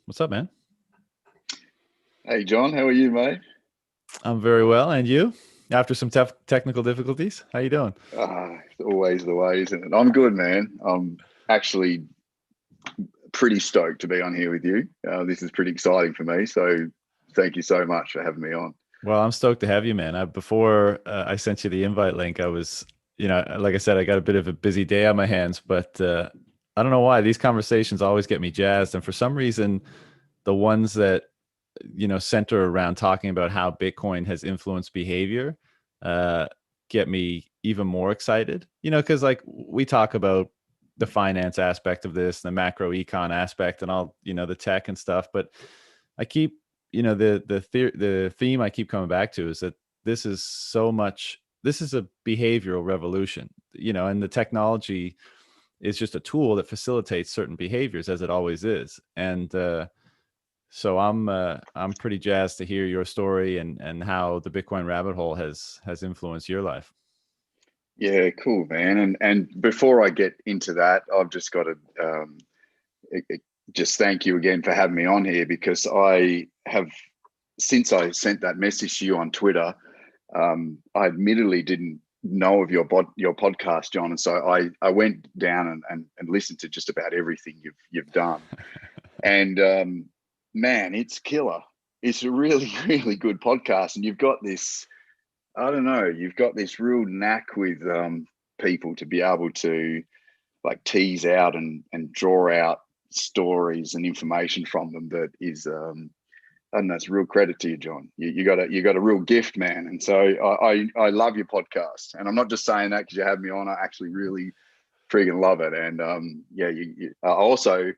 What's up, man? Hey John, how are you, mate? I'm very well, and you? After some tough technical difficulties, how you doing? It's always the way, isn't it? I'm good, man. I'm actually pretty stoked to be on here with you. This is pretty exciting for me. So thank you so much for having me on. Well, I'm stoked to have you, man. Before I sent you the invite link, I was, like I said, I got a bit of a busy day on my hands, but I don't know why these conversations always get me jazzed, and for some reason, the ones that center around talking about how Bitcoin has influenced behavior uh, get me even more excited. Because like we talk about the finance aspect of this, the macro econ aspect, and all the tech and stuff, but I keep the theme I keep coming back to is that this is a behavioral revolution, and the technology is just a tool that facilitates certain behaviors as it always is. And so I'm pretty jazzed to hear your story and how the Bitcoin rabbit hole has influenced your life. Yeah, cool, man. And before I get into that, I've just got to it- it- just thank you again for having me on here because I have since I sent that message to you on Twitter. I admittedly didn't know of your podcast, John, and so I went down and listened to just about everything you've done. And man, it's killer. It's a really really good podcast, and you've got this. I don't know. You've got this real knack with people to be able to like tease out and draw out stories and information from them that is I don't know, it's real credit to you, John. You got a real gift, man. And so I love your podcast, and I'm not just saying that because you have me on. I actually really freaking love it. And yeah, I also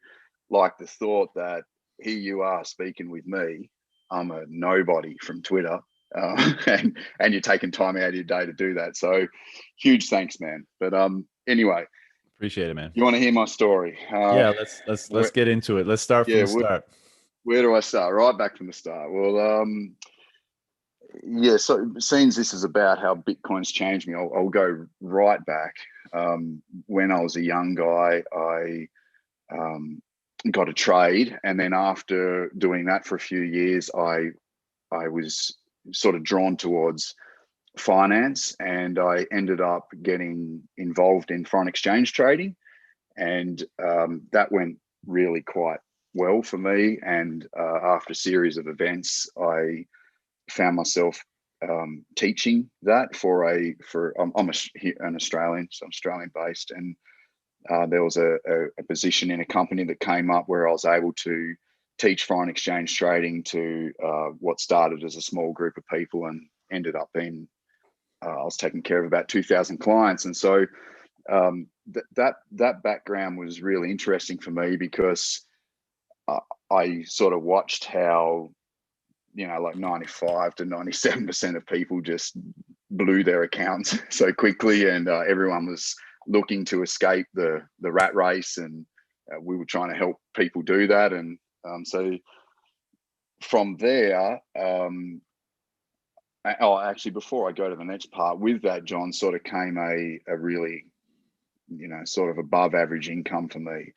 like the thought that here you are speaking with me. I'm a nobody from Twitter, and you're taking time out of your day to do that. So huge thanks, man. But anyway, Appreciate it, man. you want to hear my story? Yeah, let's Where, get into it. Let's start from yeah, the start. where do I start? Right back from the start. Well, yeah. So, since this is about how Bitcoin's changed me, I'll go right back. When I was a young guy, I got a trade, and then after doing that for a few years, I was sort of drawn towards finance, and I ended up getting involved in foreign exchange trading, and that went really quite well for me. And after a series of events, I found myself teaching that for an Australian, so I'm Australian based, and there was a position in a company that came up where I was able to teach foreign exchange trading to what started as a small group of people and ended up being I was taking care of about 2,000 clients. And so that background was really interesting for me because uh, I sort of watched how like 95 to 97% of people just blew their accounts so quickly, and everyone was looking to escape the rat race, and we were trying to help people do that. And so from there, actually, before I go to the next part, with that, John, sort of came a really sort of above average income for me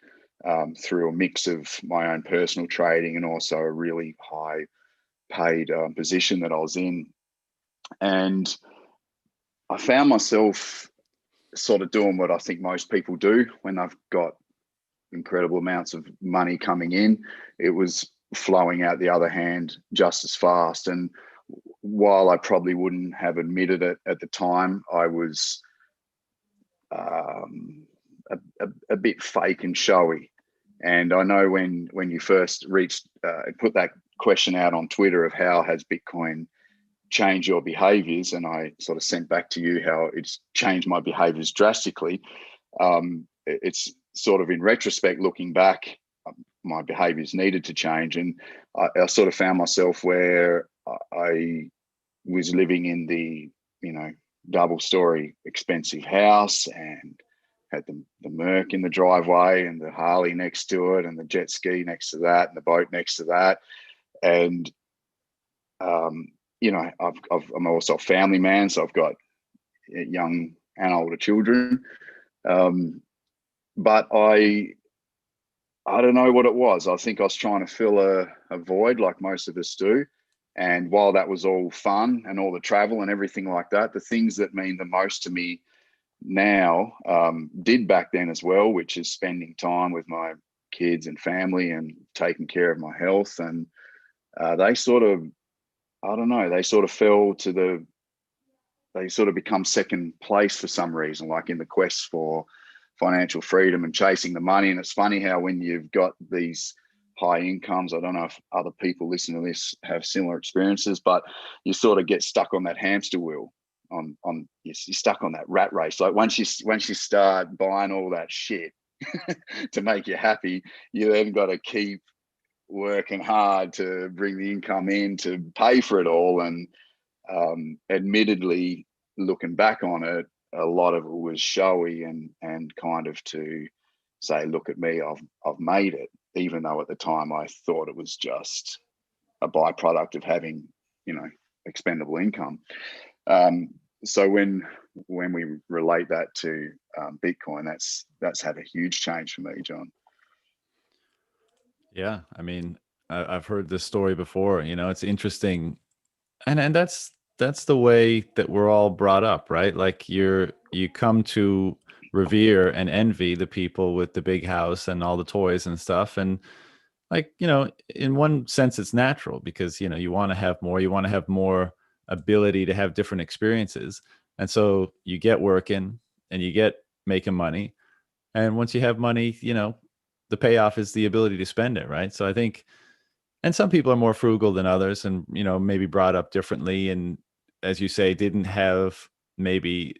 through a mix of my own personal trading and also a really high paid position that I was in. And I found myself sort of doing what I think most people do when they've got incredible amounts of money coming in. It was flowing out the other hand just as fast. And while I probably wouldn't have admitted it at the time, I was um, a bit fake and showy. And I know when you first reached put that question out on Twitter of how has Bitcoin changed your behaviors, and I sort of sent back to you how it's changed my behaviors drastically. It's sort of in retrospect, looking back, my behaviors needed to change, and I sort of found myself where I was living in the double story expensive house and had the Merc in the driveway and the Harley next to it and the jet ski next to that and the boat next to that. And, I'm also a family man, so I've got young and older children. But I I don't know what it was. I think I was trying to fill a void like most of us do. And while that was all fun and all the travel and everything like that, the things that mean the most to me now did back then as well, which is spending time with my kids and family and taking care of my health. And they sort of, I don't know, they sort of fell to they sort of become second place for some reason, like in the quest for financial freedom and chasing the money. And it's funny how when you've got these high incomes, I don't know if other people listening to this have similar experiences, but you sort of get stuck on that hamster wheel. You're stuck on that rat race. Like once you start buying all that shit to make you happy, you then got to keep working hard to bring the income in to pay for it all. And admittedly, looking back on it, a lot of it was showy and kind of to say, look at me, I've made it, even though at the time I thought it was just a byproduct of having, expendable income. So when we relate that to Bitcoin, that's had a huge change for me, John. Yeah, I mean, I've heard this story before. It's interesting, and that's the way that we're all brought up, right? Like you come to revere and envy the people with the big house and all the toys and stuff, and like in one sense, it's natural because you want to have more, you want to have more ability to have different experiences, and so you get working and you get making money, and once you have money, the payoff is the ability to spend it, right? So I think, and some people are more frugal than others, and maybe brought up differently, and as you say, didn't have maybe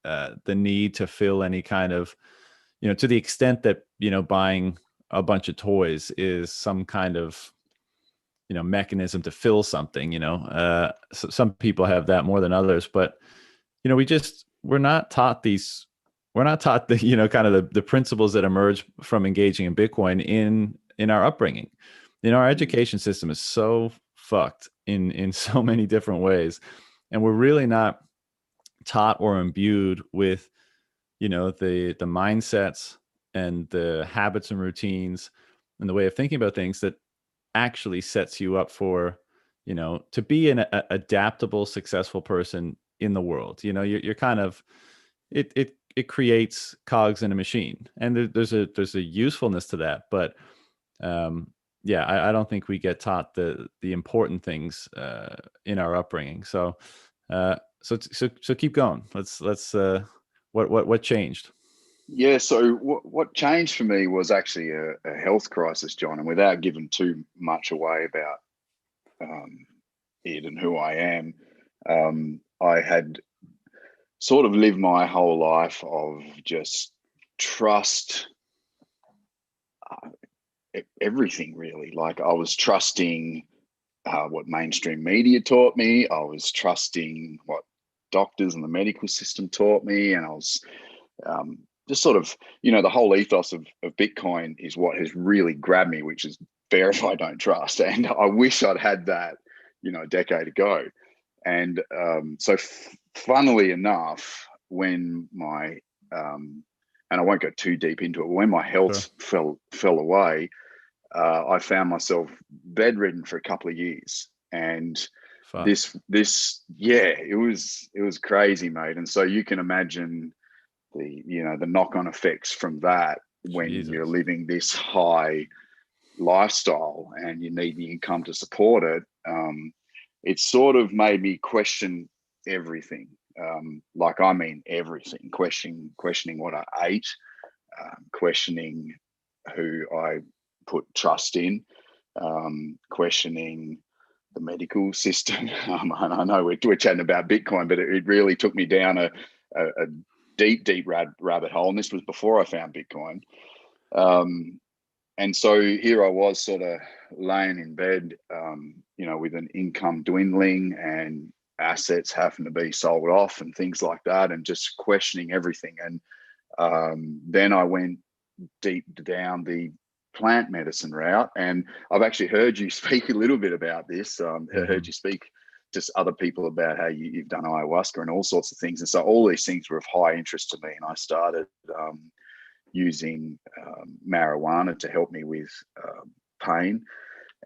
the need to fill any kind of, to the extent that buying a bunch of toys is some kind of mechanism to fill something. So some people have that more than others, but we're not taught the kind of the principles that emerge from engaging in Bitcoin in our upbringing. Our education system is so fucked in so many different ways, and we're really not taught or imbued with the mindsets and the habits and routines and the way of thinking about things that actually sets you up for to be an adaptable, successful person in the world. You're kind of it creates cogs in a machine, and there's a usefulness to that, but yeah, I don't think we get taught the important things in our upbringing. So so keep going. Let's what changed? Yeah, so what changed for me was actually a health crisis, John, and without giving too much away about it and who I am, I had sort of lived my whole life of just trust everything, really. Like I was trusting what mainstream media taught me. I was trusting what doctors and the medical system taught me, and I was just sort of, the whole ethos of Bitcoin is what has really grabbed me, which is verify, don't trust. And I wish I'd had that, a decade ago. And so funnily enough, when my, and I won't go too deep into it, but when my health fell away, I found myself bedridden for a couple of years. And Fuck. yeah, it was crazy, mate. And so you can imagine the knock-on effects from that when Jesus. you're living this high lifestyle and you need the income to support it. It sort of made me question everything. Everything. Questioning what I ate, questioning who I put trust in, questioning the medical system. And I know we're chatting about Bitcoin, but it really took me down a deep rabbit hole. And this was before I found Bitcoin. And so here I was sort of laying in bed, with an income dwindling and assets having to be sold off and things like that, and just questioning everything. And then I went deep down the plant medicine route. And I've actually heard you speak a little bit about this. I heard you speak to other people about how you've done ayahuasca and all sorts of things. And so all these things were of high interest to me. And I started using marijuana to help me with pain.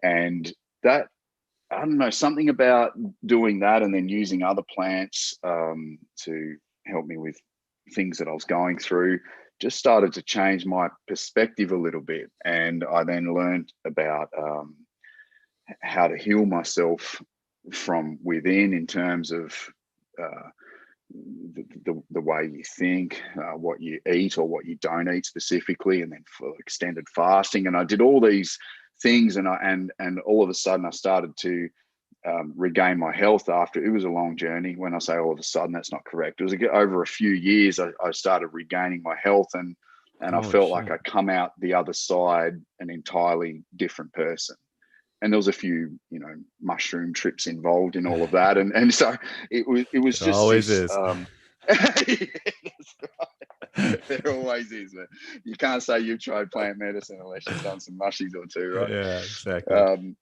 And that, I don't know, something about doing that and then using other plants to help me with things that I was going through just started to change my perspective a little bit. And I then learned about how to heal myself from within in terms of the way you think, what you eat or what you don't eat specifically, and then for extended fasting. And I did all these things, and all of a sudden I started to regain my health. After, it was a long journey. When I say all of a sudden, that's not correct. It was over a few years I started regaining my health, and I Holy felt like shit. I come out the other side an entirely different person. And there was a few, mushroom trips involved in all of that, and so it was It just always this. is. Yeah, that's right. There always is, man. You can't say you've tried plant medicine unless you've done some mushies or two, right? Yeah, exactly.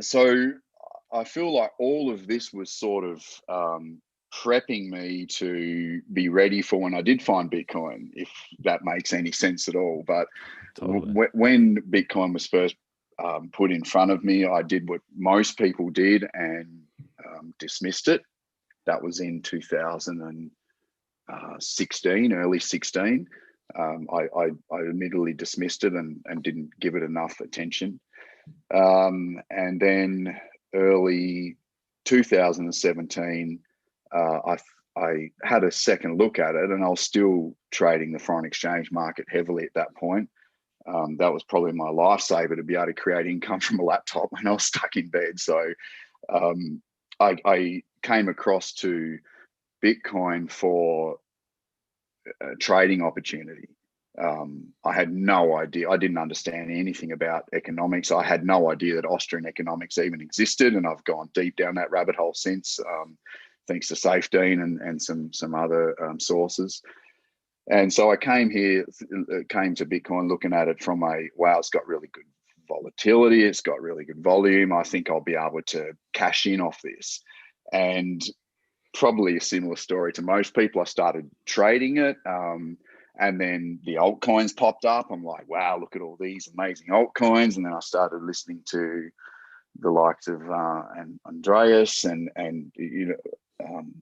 So I feel like all of this was sort of prepping me to be ready for when I did find Bitcoin, if that makes any sense at all. But Totally. when Bitcoin was first put in front of me, I did what most people did and dismissed it. That was in 2016, early 16. I admittedly dismissed it and didn't give it enough attention. And then early 2017, I had a second look at it, and I was still trading the foreign exchange market heavily at that point. That was probably my lifesaver, to be able to create income from a laptop when I was stuck in bed. So I came across to Bitcoin for a trading opportunity. I had no idea. I didn't understand anything about economics. I had no idea that Austrian economics even existed, and I've gone deep down that rabbit hole since, thanks to Safedine and some other sources. And so I came to Bitcoin looking at it from wow, it's got really good volatility, it's got really good volume. I think I'll be able to cash in off this. And probably a similar story to most people, I started trading it. And then the altcoins popped up. I'm like, wow, look at all these amazing altcoins. And then I started listening to the likes of and Andreas and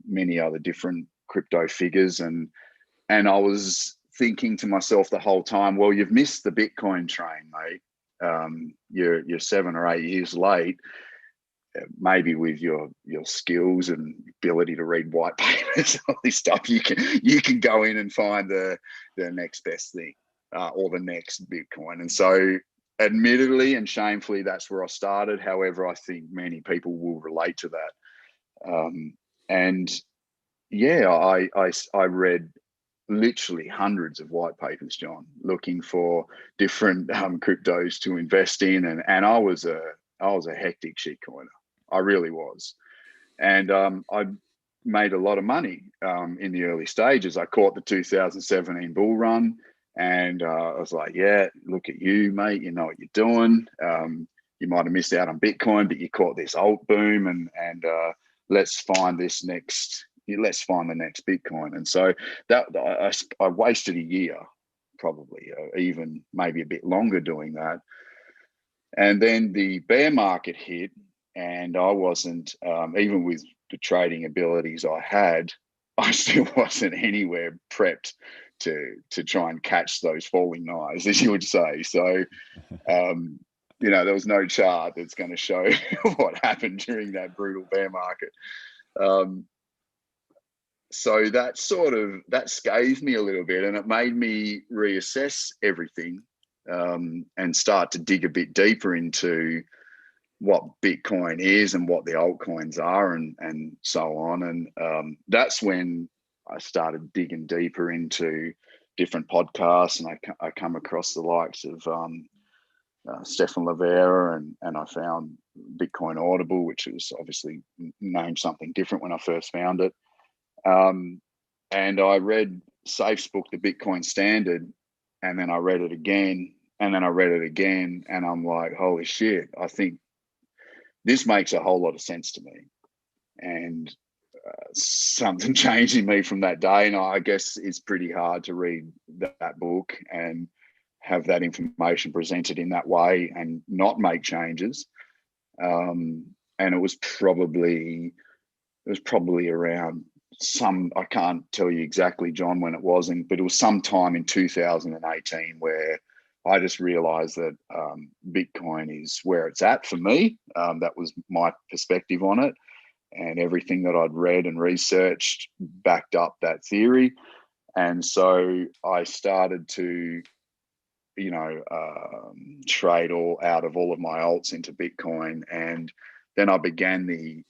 many other different crypto figures. And I was thinking to myself the whole time, well, you've missed the Bitcoin train, mate. You're 7 or 8 years late. Maybe with your skills and ability to read white papers, all this stuff, you can go in and find the next best thing or the next Bitcoin. And so, admittedly and shamefully, that's where I started. However, I think many people will relate to that. And yeah, I read literally hundreds of white papers, John, looking for different cryptos to invest in, and I was a hectic shitcoiner. I really was. And I made a lot of money in the early stages. I caught the 2017 bull run, and I was like, yeah, look at you, mate. You know what you're doing. You might have missed out on Bitcoin, but you caught this alt boom, and let's find the next Bitcoin. And so that I wasted a year, probably even maybe a bit longer doing that. And then the bear market hit, and I wasn't, even with the trading abilities I had, I still wasn't anywhere prepped to try and catch those falling knives, as you would say. So, there was no chart that's going to show what happened during that brutal bear market. So that scathed me a little bit, and it made me reassess everything and start to dig a bit deeper into what Bitcoin is and what the altcoins are and so on. And that's when I started digging deeper into different podcasts, and I come across the likes of Stefan Lavera, and I found Bitcoin Audible, which was obviously named something different when I first found it. And I read Safe's book, The Bitcoin Standard, and then I read it again, and then I read it again, and I'm like, holy shit, I think this makes a whole lot of sense to me. And something changed in me from that day. And I guess it's pretty hard to read that book and have that information presented in that way and not make changes. And it was probably around I can't tell you exactly, John, when it was, but it was sometime in 2018 where I just realized that Bitcoin is where it's at for me. That was my perspective on it. And everything that I'd read and researched backed up that theory. And so I started to, trade out of all of my alts into Bitcoin. And then I began the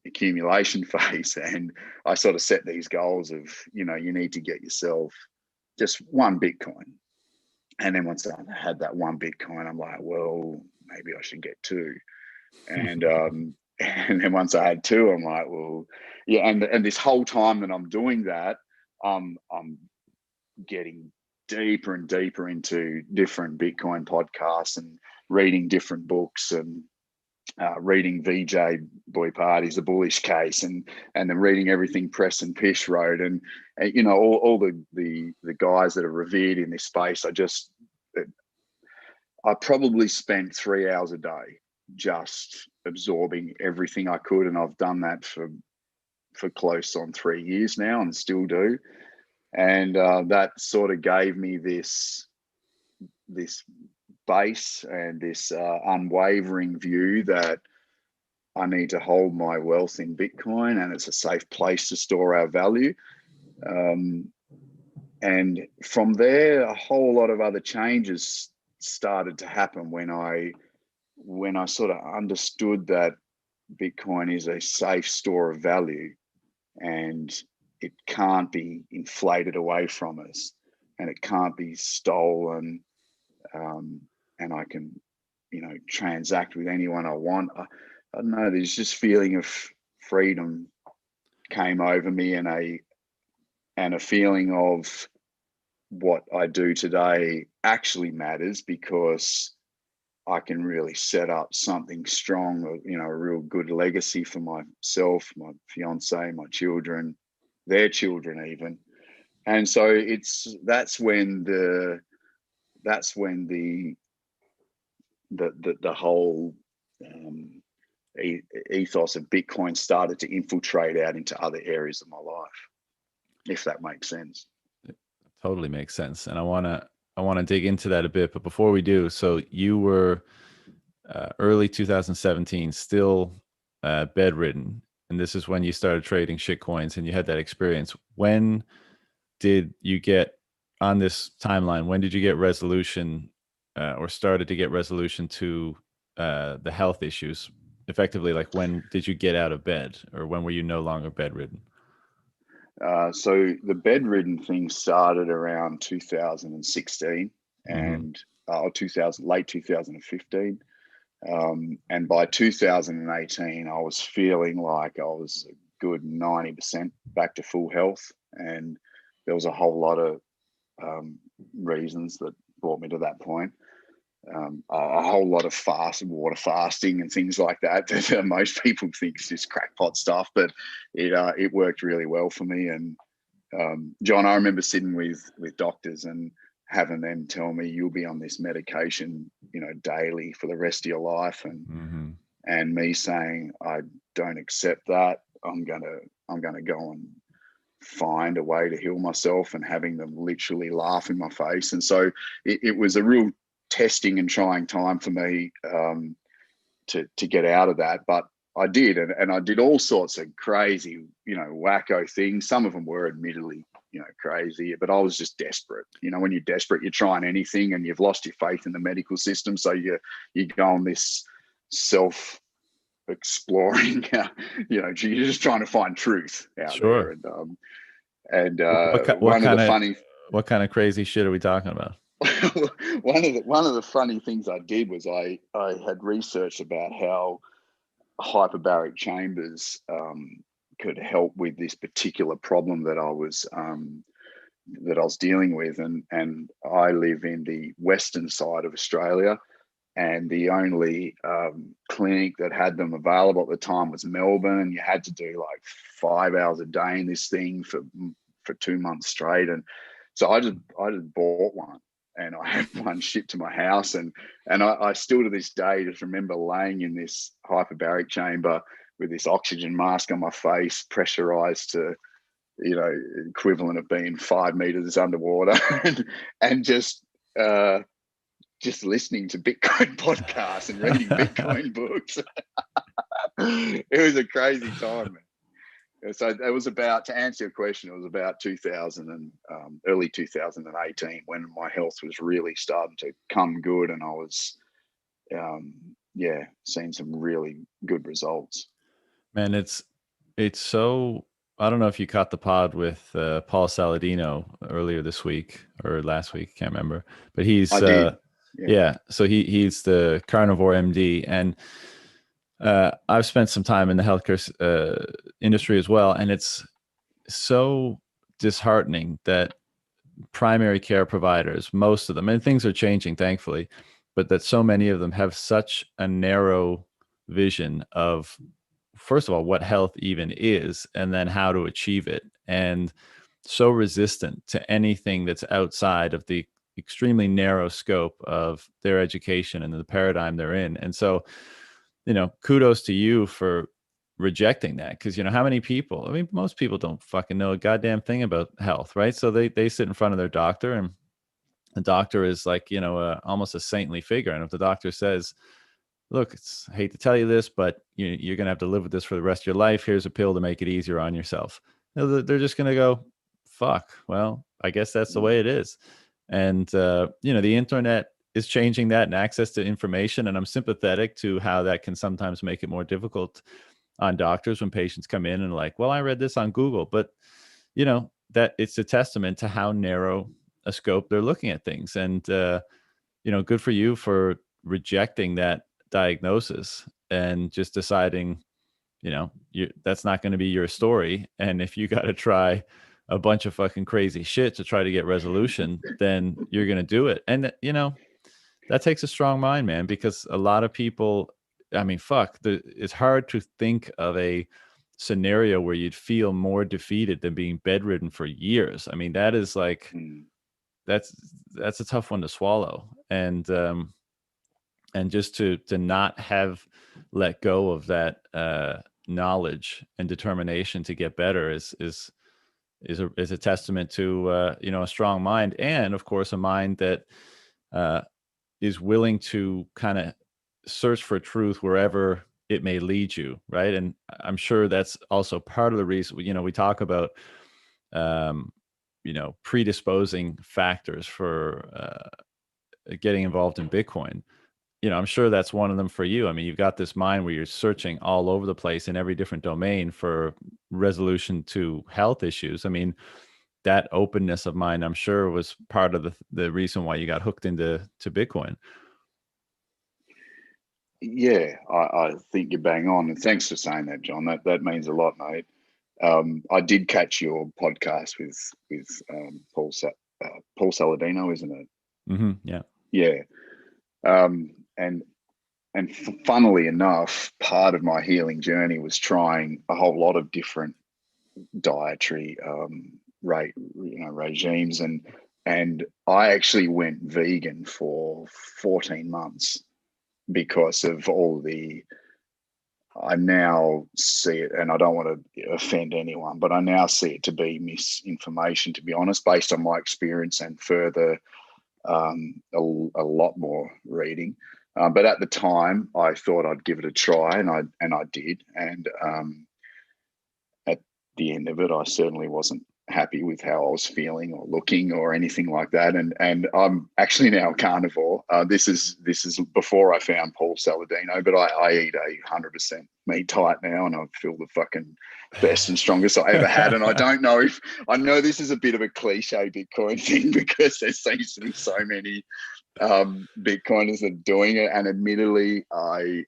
accumulation phase, and I sort of set these goals of, you need to get yourself just one Bitcoin. And then once I had that one Bitcoin, I'm like, well, maybe I should get two. And and then once I had two, I'm like, well, yeah. And this whole time that I'm doing that, I'm getting deeper and deeper into different Bitcoin podcasts and reading different books and reading VJ Boy Party's The Bullish Case, and then reading everything Preston Pish wrote, and all the guys that are revered in this space. I probably spent 3 hours a day just absorbing everything I could, and I've done that for close on 3 years now, and still do. And that sort of gave me this base and this unwavering view that I need to hold my wealth in Bitcoin, and it's a safe place to store our value. And from there, a whole lot of other changes started to happen when I sort of understood that Bitcoin is a safe store of value, and it can't be inflated away from us, and it can't be stolen. And I can, transact with anyone I want. I don't know. There's just feeling of freedom came over me, and a feeling of what I do today actually matters, because I can really set up something strong, a real good legacy for myself, my fiance, my children, their children even. And so that's when the whole ethos of Bitcoin started to infiltrate out into other areas of my life, if that makes sense. It totally makes sense. And I want to dig into that a bit, but before we do, so you were early 2017 still bedridden, and this is when you started trading shit coins and you had that experience. When did you get on this timeline? When did you get resolution or started to get resolution to the health issues? Effectively, like, when did you get out of bed, or when were you no longer bedridden? So the bedridden thing started around 2016 and late 2015. And by 2018, I was feeling like I was a good 90% back to full health. And there was a whole lot of reasons that brought me to that point. A whole lot of water fasting and things like that that most people think is just crackpot stuff, but it worked really well for me. And John, I remember sitting with doctors and having them tell me, you'll be on this medication, daily for the rest of your life, and me saying, I don't accept that. I'm gonna go and find a way to heal myself, and having them literally laugh in my face. And so it was a real testing and trying time for me to get out of that. But I did, and I did all sorts of crazy, wacko things. Some of them were admittedly, crazy, but I was just desperate. When you're desperate, you're trying anything, and you've lost your faith in the medical system. So you go on this self exploring, you're just trying to find truth out there. And what kind of crazy shit are we talking about? one of the funny things I did was I had researched about how hyperbaric chambers could help with this particular problem that I was dealing with, and I live in the western side of Australia, and the only clinic that had them available at the time was Melbourne, and you had to do like 5 hours a day in this thing for 2 months straight. And so I just bought one, and I had one shipped to my house, and I still to this day just remember laying in this hyperbaric chamber with this oxygen mask on my face, pressurized to, equivalent of being 5 meters underwater, and just listening to Bitcoin podcasts and reading Bitcoin books. It was a crazy time, man. So it was about, to answer your question, it was about 2000 and early 2018 when my health was really starting to come good, and I was, seeing some really good results. Man, it's so. I don't know if you caught the pod with Paul Saladino earlier this week or last week. Can't remember, but he's I did. yeah. So he's the carnivore MD, and I've spent some time in the healthcare industry as well, and it's so disheartening that primary care providers, most of them, and things are changing, thankfully, but that so many of them have such a narrow vision of, first of all, what health even is, and then how to achieve it, and so resistant to anything that's outside of the extremely narrow scope of their education and the paradigm they're in. And so, kudos to you for rejecting that, because how many people, I mean, most people don't fucking know a goddamn thing about health, right? So they sit in front of their doctor, and the doctor is like, almost a saintly figure, and if the doctor says, look, I hate to tell you this, but you're going to have to live with this for the rest of your life, here's a pill to make it easier on yourself, they're just going to go, fuck, well, I guess that's the way it is. And the internet is changing that, and access to information, and I'm sympathetic to how that can sometimes make it more difficult on doctors when patients come in and like, well, I read this on Google, but that it's a testament to how narrow a scope they're looking at things. And good for you for rejecting that diagnosis and just deciding, that's not going to be your story, and if you got to try a bunch of fucking crazy shit to try to get resolution, then you're going to do it. And that takes a strong mind, man, because a lot of people, I mean, it's hard to think of a scenario where you'd feel more defeated than being bedridden for years. I mean, that is like, that's a tough one to swallow. And just to not have let go of that knowledge and determination to get better is a testament to a strong mind, and of course a mind that is willing to kind of search for truth wherever it may lead you, right? And I'm sure that's also part of the reason, we talk about predisposing factors for getting involved in Bitcoin. I'm sure that's one of them for you. I mean, you've got this mind where you're searching all over the place in every different domain for resolution to health issues. I mean, that openness of mind, I'm sure, was part of the reason why you got hooked into Bitcoin. Yeah, I think you're bang on, and thanks for saying that, John. That means a lot, mate. I did catch your podcast with Paul Saladino, isn't it? Mm-hmm, yeah. Yeah. And funnily enough, part of my healing journey was trying a whole lot of different dietary regimes, and I actually went vegan for 14 months because of all I now see it, and I don't want to offend anyone, but I now see it to be misinformation, to be honest, based on my experience and further a lot more reading. But at the time, I thought I'd give it a try, and I did. And at the end of it, I certainly wasn't happy with how I was feeling or looking or anything like that. And I'm actually now a carnivore. This is before I found Paul Saladino, but I eat 100% meat type now, and I feel the fucking best and strongest I ever had. And I don't know if, I know this is a bit of a cliche Bitcoin thing, because there seems to be so many Bitcoiners that are doing it, and admittedly I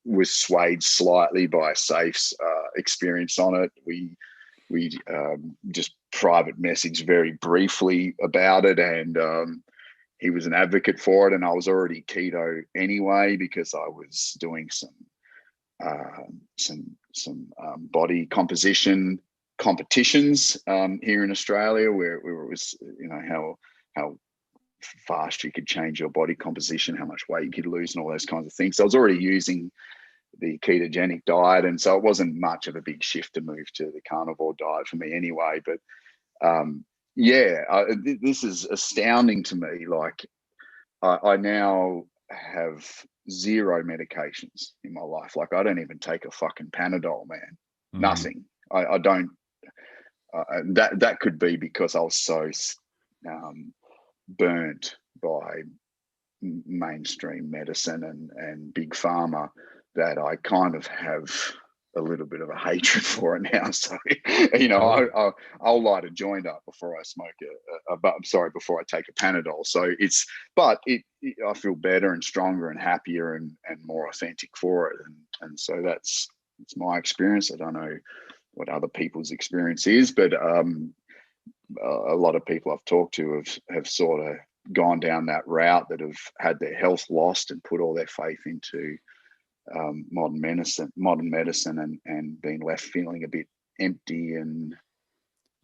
was swayed slightly by Safe's experience on it. We just private messaged very briefly about it, and he was an advocate for it, and I was already keto anyway because I was doing some body composition competitions here in Australia, where it was, you know, how fast you could change your body composition, how much weight you could lose, and all those kinds of things. So I was already using the ketogenic diet, and so it wasn't much of a big shift to move to the carnivore diet for me anyway. But this is astounding to me. Like I now have 0 medications in my life. Like I don't even take a fucking Panadol, man. Nothing. I don't. That could be because I was so burnt by mainstream medicine and big pharma that I kind of have a little bit of a hatred for it now. So, you know, I'll light a joint up before I smoke before I take a Panadol. So I feel better and stronger and happier and more authentic for it. And so it's my experience. I don't know what other people's experience is, but a lot of people I've talked to have sort of gone down that route, that have had their health lost and put all their faith into modern medicine and been left feeling a bit empty and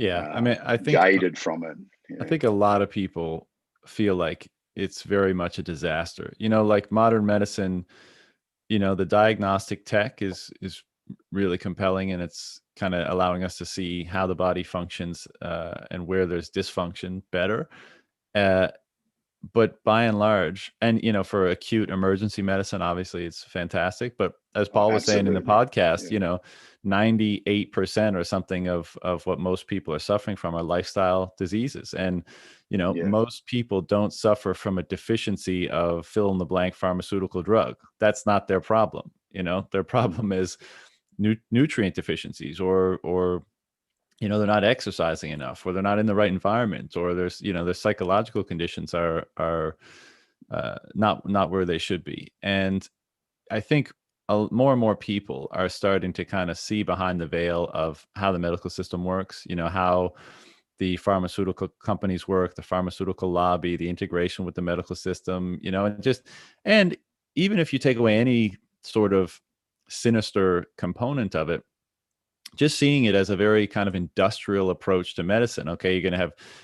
I mean, I think jaded from it. I think a lot of people feel like it's very much a disaster. You know, like modern medicine, you know, the diagnostic tech is really compelling, and it's kind of allowing us to see how the body functions and where there's dysfunction better. But by and large, and you know, for acute emergency medicine, obviously it's fantastic. But as Paul was saying in the podcast, you know, 98% or something of what most people are suffering from are lifestyle diseases. And, you know, most people don't suffer from a deficiency of fill in the blank pharmaceutical drug. That's not their problem. You know, their problem is nutrient deficiencies, or you know, they're not exercising enough, or they're not in the right environment, or there's, you know, their psychological conditions are not where they should be. And I think more and more people are starting to kind of see behind the veil of how the medical system works, you know, how the pharmaceutical companies work, the pharmaceutical lobby, the integration with the medical system, you know, and even if you take away any sort of sinister component of it, just seeing it as a very kind of industrial approach to medicine. Okay,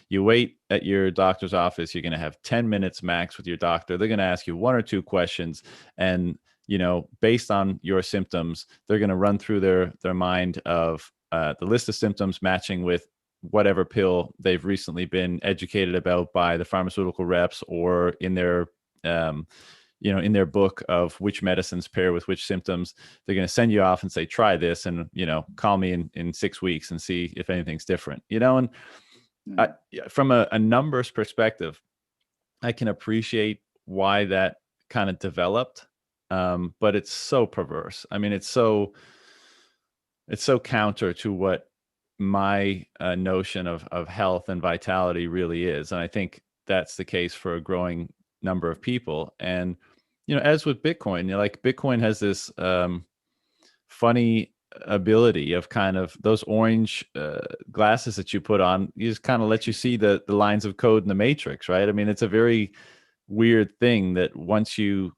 you wait at your doctor's office, you're going to have 10 minutes max with your doctor. They're going to ask you 1 or 2 questions. And, you know, based on your symptoms, they're going to run through their mind of the list of symptoms matching with whatever pill they've recently been educated about by the pharmaceutical reps, or in their you know, in their book of which medicines pair with which symptoms. They're going to send you off and say, try this, and, you know, call me in 6 weeks and see if anything's different, you know. And from a numbers perspective, I can appreciate why that kind of developed. But it's so perverse. I mean, it's so counter to what my notion of health and vitality really is. And I think that's the case for a growing number of people. And, you know, as with Bitcoin, you know, like Bitcoin has this funny ability of kind of those orange glasses that you put on, you just kind of let you see the lines of code in the matrix, right? I mean, it's a very weird thing that once you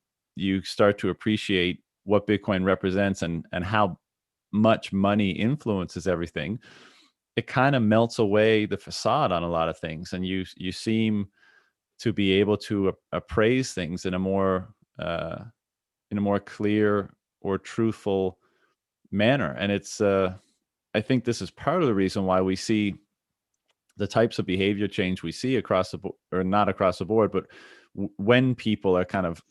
start to appreciate what Bitcoin represents and how much money influences everything, it kind of melts away the facade on a lot of things, and you seem to be able to appraise things in a more clear or truthful manner. And it's I think this is part of the reason why we see the types of behavior change we see across the board, or not across the board, but when people are kind of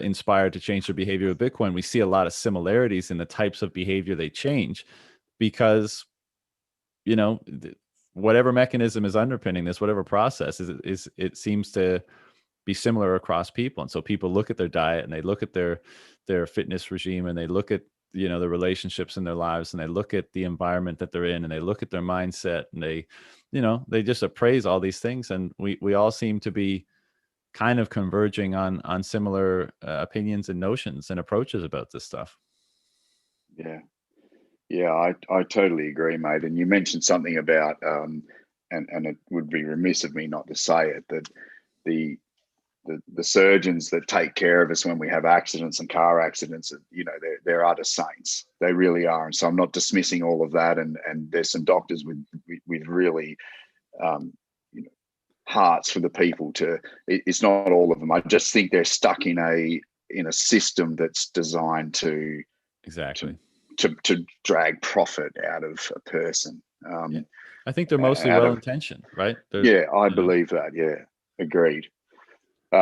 inspired to change their behavior with Bitcoin, we see a lot of similarities in the types of behavior they change, because, you know, whatever mechanism is underpinning this, whatever process is it seems to be similar across people. And so people look at their diet, and they look at their fitness regime, and they look at, you know, the relationships in their lives, and they look at the environment that they're in, and they look at their mindset, and they, you know, they just appraise all these things. And we all seem to be kind of converging on similar opinions and notions and approaches about this stuff. Yeah, I totally agree, mate. And you mentioned something about and it would be remiss of me not to say it, that the the surgeons that take care of us when we have accidents and car accidents, they're utter saints. They really are. And so I'm not dismissing all of that. And there's some doctors with really, hearts for the people. It's not all of them. I just think they're stuck in a system that's designed to Exactly. to drag profit out of a person. Yeah. I think they're mostly well-intentioned, right? I believe that. Yeah, agreed.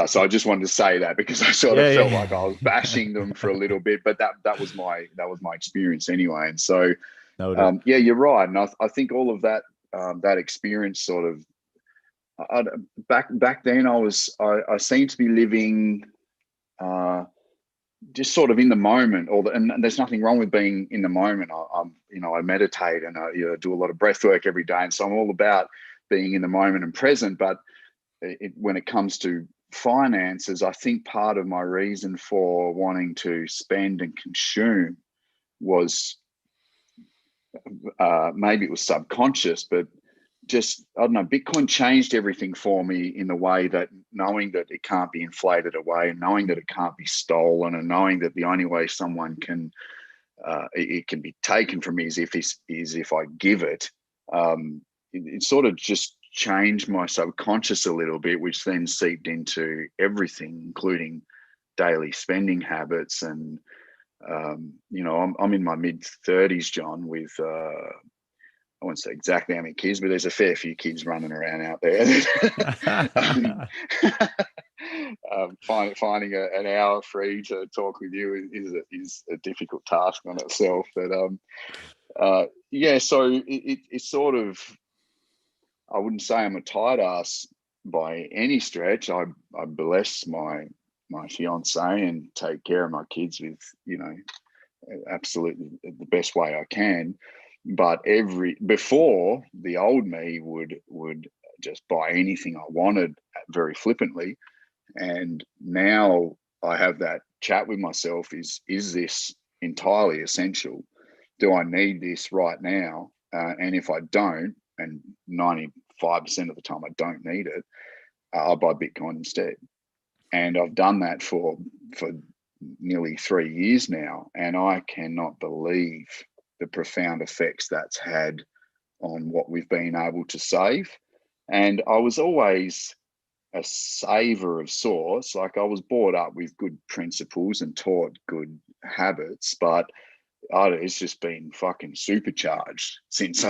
So I just wanted to say that because I sort of felt like I was bashing them for a little bit, but that was my experience anyway. And so, you're right. And I think all of that that experience sort of back then I seemed to be living just sort of in the moment, and there's nothing wrong with being in the moment. I meditate and I do a lot of breath work every day, and so I'm all about being in the moment and present. But when it comes to finances, I think part of my reason for wanting to spend and consume was maybe it was subconscious, but just, I don't know, Bitcoin changed everything for me in the way that knowing that it can't be inflated away, and knowing that it can't be stolen, and knowing that the only way someone can it can be taken from me is if I give it. It sort of just changed my subconscious a little bit, which then seeped into everything, including daily spending habits. And I'm in my mid-30s, John, with I won't say exactly how many kids, but there's a fair few kids running around out there. Finding an hour free to talk with you is a difficult task on itself. But so it's sort of, I wouldn't say I'm a tight ass by any stretch. I bless my fiance and take care of my kids with, absolutely the best way I can. But before, the old me would just buy anything I wanted very flippantly, and now I have that chat with myself: is this entirely essential? Do I need this right now? And if I don't, and 95% of the time I don't need it, I'll buy Bitcoin instead. And I've done that for nearly 3 years now, and I cannot believe the profound effects that's had on what we've been able to save. And I was always a saver of sorts. Like, I was brought up with good principles and taught good habits, but it's just been fucking supercharged since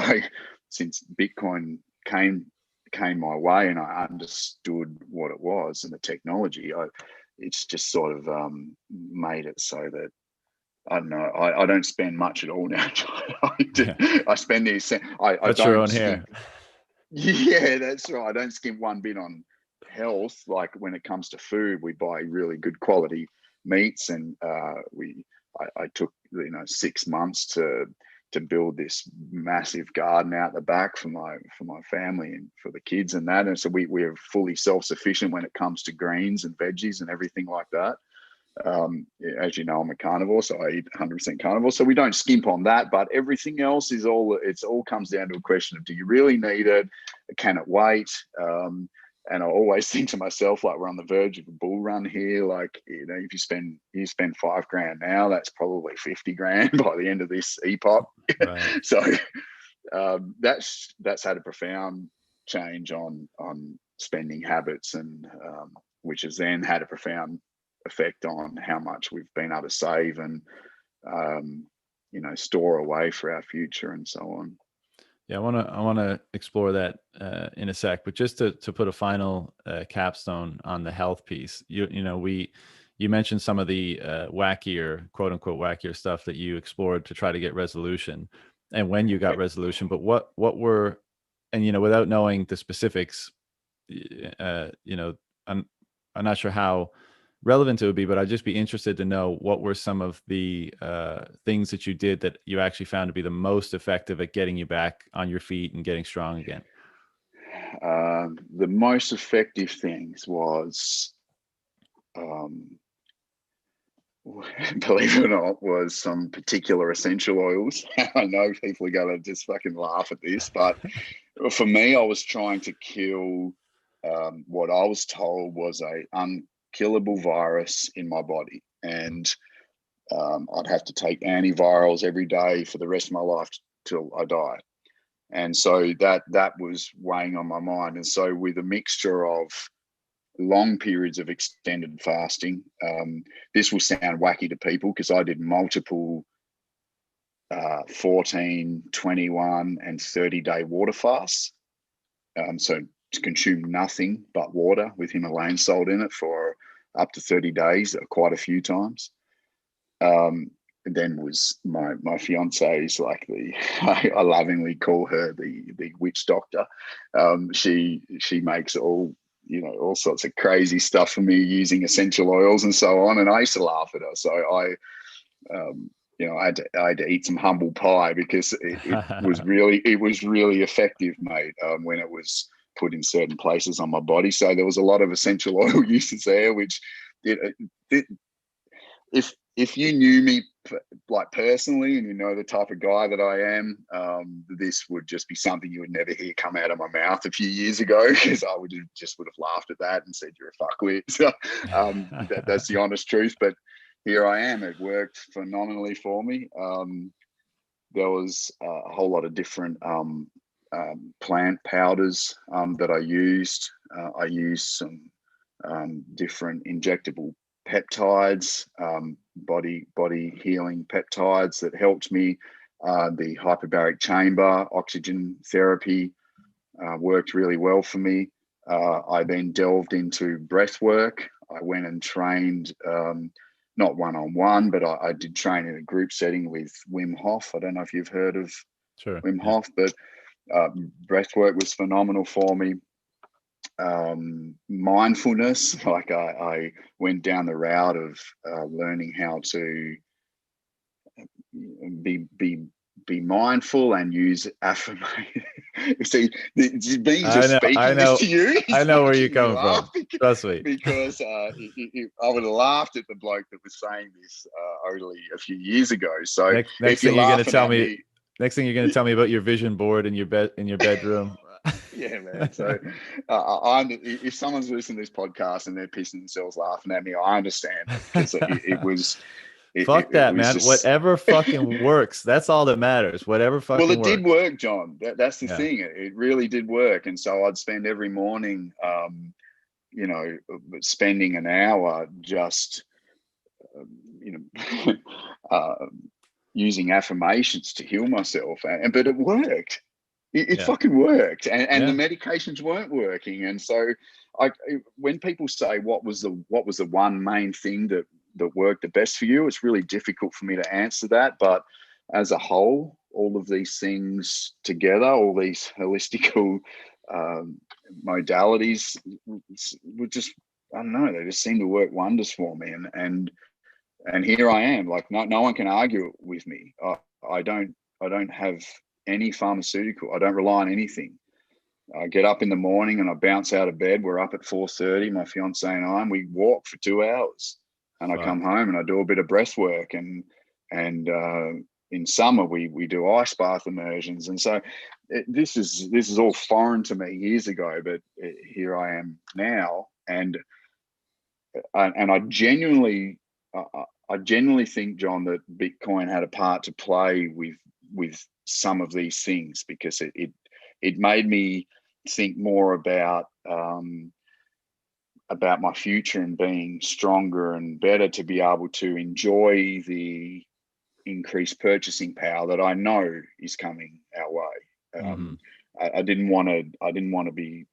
Bitcoin came my way and I understood what it was and the technology. It's just sort of made it so that I don't know. I don't spend much at all now. I spend these. That's your own hair. Yeah, that's right. I don't skimp one bit on health. Like, when it comes to food, we buy really good quality meats, and I took 6 months to build this massive garden out the back for my family and for the kids and that. And so we're fully self-sufficient when it comes to greens and veggies and everything like that. As you know, I'm a carnivore, so I eat 100% carnivore. So we don't skimp on that, but everything else it all comes down to a question of, do you really need it? Can it wait? And I always think to myself, like, we're on the verge of a bull run here. Like, if you spend $5,000 now, that's probably 50 grand by the end of this epoch. Right. So that's had a profound change on spending habits, and which has then had a profound effect on how much we've been able to save and store away for our future and so on. Yeah, I want to explore that in a sec, but just to put a final capstone on the health piece, you mentioned some of the wackier, quote unquote wackier stuff that you explored to try to get resolution, and when you got resolution. But what were, and without knowing the specifics, I'm not sure how relevant it would be, but I'd just be interested to know what were some of the things that you did that you actually found to be the most effective at getting you back on your feet and getting strong again. The most effective things was, believe it or not, was some particular essential oils. I know people are going to just fucking laugh at this, but for me, I was trying to kill what I was told was a unkillable virus in my body, and I'd have to take antivirals every day for the rest of my life till I die. And so that was weighing on my mind. And so with a mixture of long periods of extended fasting, this will sound wacky to people because I did multiple 14, 21, and 30-day water fasts. So to consume nothing but water with Himalayan salt in it for up to 30 days, quite a few times. Then was my fiance is like I lovingly call her the witch doctor. She makes all sorts of crazy stuff for me using essential oils and so on, and I used to laugh at her. So I I had to eat some humble pie because it was really effective, mate, when it was put in certain places on my body. So there was a lot of essential oil uses there, which if you knew me like personally and you know the type of guy that I am, this would just be something you would never hear come out of my mouth a few years ago, because I would have laughed at that and said you're a fuckwit. So that's the honest truth. But here I am. It worked phenomenally for me. There was a whole lot of different plant powders that I used. I used some different injectable peptides, body healing peptides that helped me. The hyperbaric chamber oxygen therapy worked really well for me. I then delved into breath work. I went and trained, not one-on-one, but I did train in a group setting with Wim Hof. I don't know if you've heard of Wim Hof, but breath work was phenomenal for me. Mindfulness, like I went down the route of learning how to be mindful and use affirmation. See, me just speaking this to you, I know where you're coming from. Trust me, because I would have laughed at the bloke that was saying this only a few years ago. So next thing you're going to tell me. Next thing you're going to tell me about your vision board in your bedroom. Yeah, man. So if someone's listening to this podcast and they're pissing themselves laughing at me, I understand, because it was. Fuck that, man. Just... Whatever fucking works. That's all that matters. Whatever fucking works. Well, it did work, John. That's the thing. It really did work. And so I'd spend every morning, spending an hour just, using affirmations to heal myself. But it worked. It fucking worked. And the medications weren't working. And so when people say what was the one main thing that worked the best for you, it's really difficult for me to answer that. But as a whole, all of these things together, all these holistical modalities were just, I don't know, they just seem to work wonders for me. And here I am. Like no one can argue with me. I don't have any pharmaceutical. I don't rely on anything. I get up in the morning and I bounce out of bed. We're up at 4:30, my fiance and I, and we walk for 2 hours. And I come home and I do a bit of breath work. And in summer we do ice bath immersions. And so this is all foreign to me years ago, but here I am now. And I genuinely think, John, that Bitcoin had a part to play with some of these things, because it made me think more about my future and being stronger and better to be able to enjoy the increased purchasing power that I know is coming our way. I didn't want to be,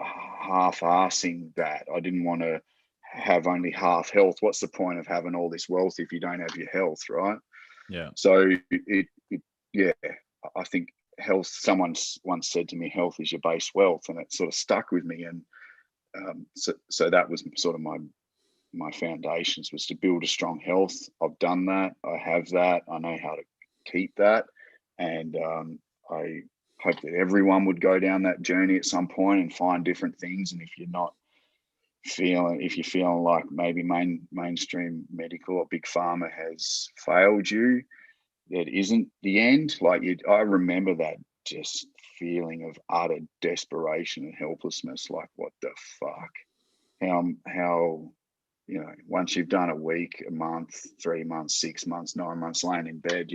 half-assing that. I didn't want to have only half health. What's the point of having all this wealth if you don't have your health, right? Yeah. So I think health, someone once said to me, health is your base wealth, and it sort of stuck with me. And so that was sort of my foundations, was to build a strong health. I've done that. I have that. I know how to keep that. And I hope that everyone would go down that journey at some point and find different things. And if you're feeling like maybe mainstream medical or big pharma has failed you, that isn't the end. Like I remember that just feeling of utter desperation and helplessness. Like, what the fuck? How once you've done a week, a month, 3 months, 6 months, 9 months laying in bed,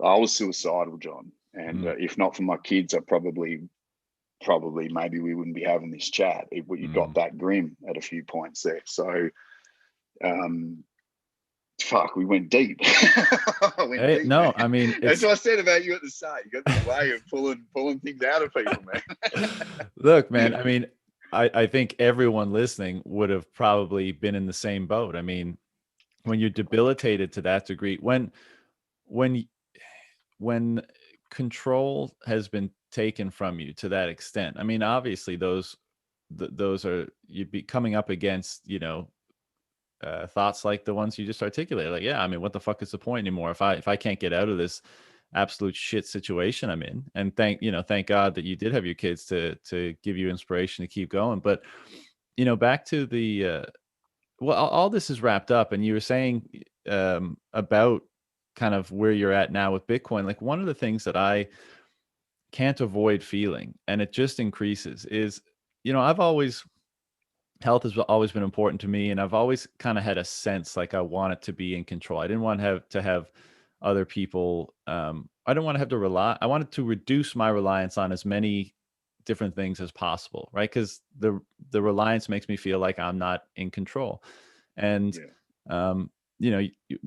I was suicidal, John. And Mm, if not for my kids, I probably maybe we wouldn't be having this chat. You got mm. that grim at a few points there. So, um, fuck, we went deep. I went Hey, deep, no, man. I mean, That's it's what I said about you at the start. You got this way of pulling things out of people, look, man, I mean, I think everyone listening would have probably been in the same boat. I mean, when you're debilitated to that degree, when when control has been taken from you to that extent, I mean, obviously those are you'd be coming up against, thoughts like the ones you just articulated. Like, yeah, I mean, what the fuck is the point anymore if I can't get out of this absolute shit situation I'm in? And thank God that you did have your kids to give you inspiration to keep going. But back to the well, all this is wrapped up, and you were saying about kind of where you're at now with Bitcoin. Like, one of the things that I can't avoid feeling, and it just increases, is I've always health has always been important to me, and I've always kind of had a sense like I want it to be in control. I didn't want to have other people. I don't want to have to rely. I wanted to reduce my reliance on as many different things as possible, right? Because the reliance makes me feel like I'm not in control. And man. um,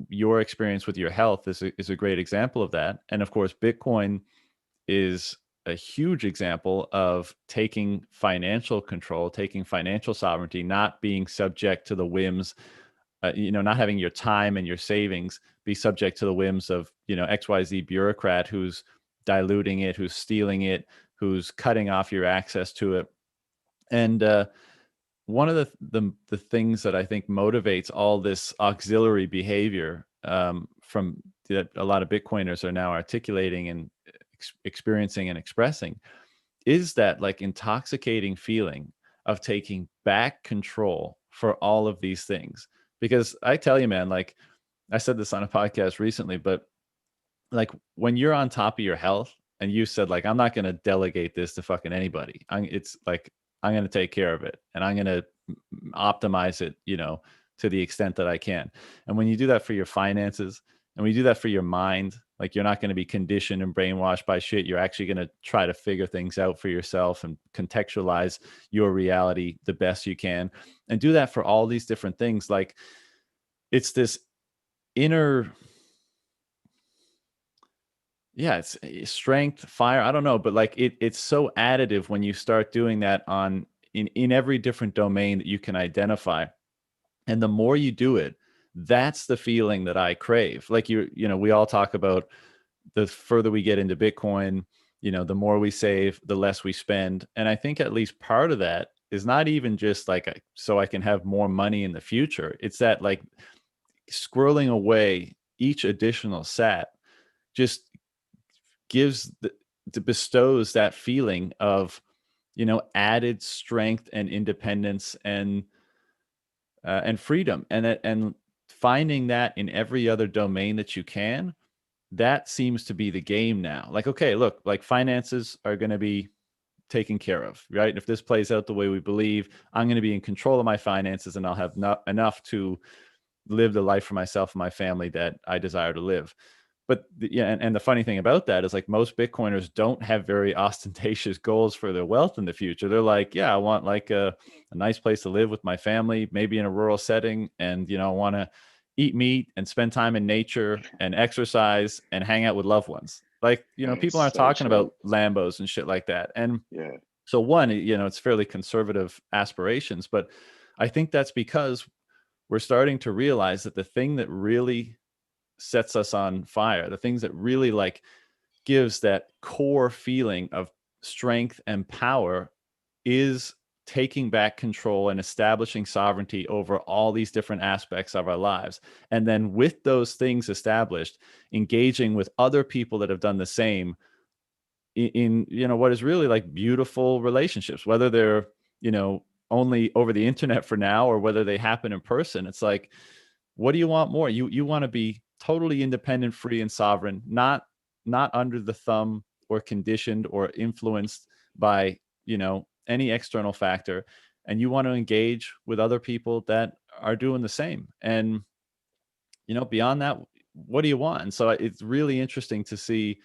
your experience with your health is a great example of that. And of course, Bitcoin is a huge example of taking financial control, taking financial sovereignty, not being subject to the whims, not having your time and your savings be subject to the whims of, XYZ bureaucrat who's diluting it, who's stealing it, who's cutting off your access to it. And one of the things that I think motivates all this auxiliary behavior, from that a lot of Bitcoiners are now articulating and experiencing and expressing, is that like intoxicating feeling of taking back control for all of these things. Because I tell you, man, like I said this on a podcast recently, but like when you're on top of your health and you said like I'm not going to delegate this to fucking anybody, it's like I'm going to take care of it and I'm going to optimize it, to the extent that I can. And when you do that for your finances, and when you do that for your mind, like you're not going to be conditioned and brainwashed by shit. You're actually going to try to figure things out for yourself and contextualize your reality the best you can, and do that for all these different things. Like it's this inner, yeah, it's strength, fire, I don't know, but like it's so additive when you start doing that in every different domain that you can identify. And the more you do it, that's the feeling that I crave. Like we all talk about the further we get into Bitcoin, the more we save, the less we spend. And I think at least part of that is not even just like so I can have more money in the future. It's that like squirreling away each additional sat just gives bestows that feeling of added strength and independence and freedom, and finding that in every other domain that you can. That seems to be the game now. Like, okay, look, like finances are going to be taken care of, right? If this plays out the way we believe, I'm going to be in control of my finances, and I'll have enough to live the life for myself and my family that I desire to live. But yeah, and the funny thing about that is like most Bitcoiners don't have very ostentatious goals for their wealth in the future. They're like, yeah, I want like a nice place to live with my family, maybe in a rural setting, and I want to eat meat and spend time in nature and exercise and hang out with loved ones. Like, people It's aren't so talking true. about Lambos and shit like that. And Yeah. so one, it's fairly conservative aspirations, but I think that's because we're starting to realize that the thing that really sets us on fire, the things that really like gives that core feeling of strength and power, is taking back control and establishing sovereignty over all these different aspects of our lives. And then with those things established, engaging with other people that have done the same in what is really like beautiful relationships, whether they're, only over the internet for now or whether they happen in person. It's like, what do you want more? You want to be totally independent, free, and sovereign, not under the thumb or conditioned or influenced by, any external factor, and you want to engage with other people that are doing the same. And, beyond that, what do you want? And so it's really interesting to see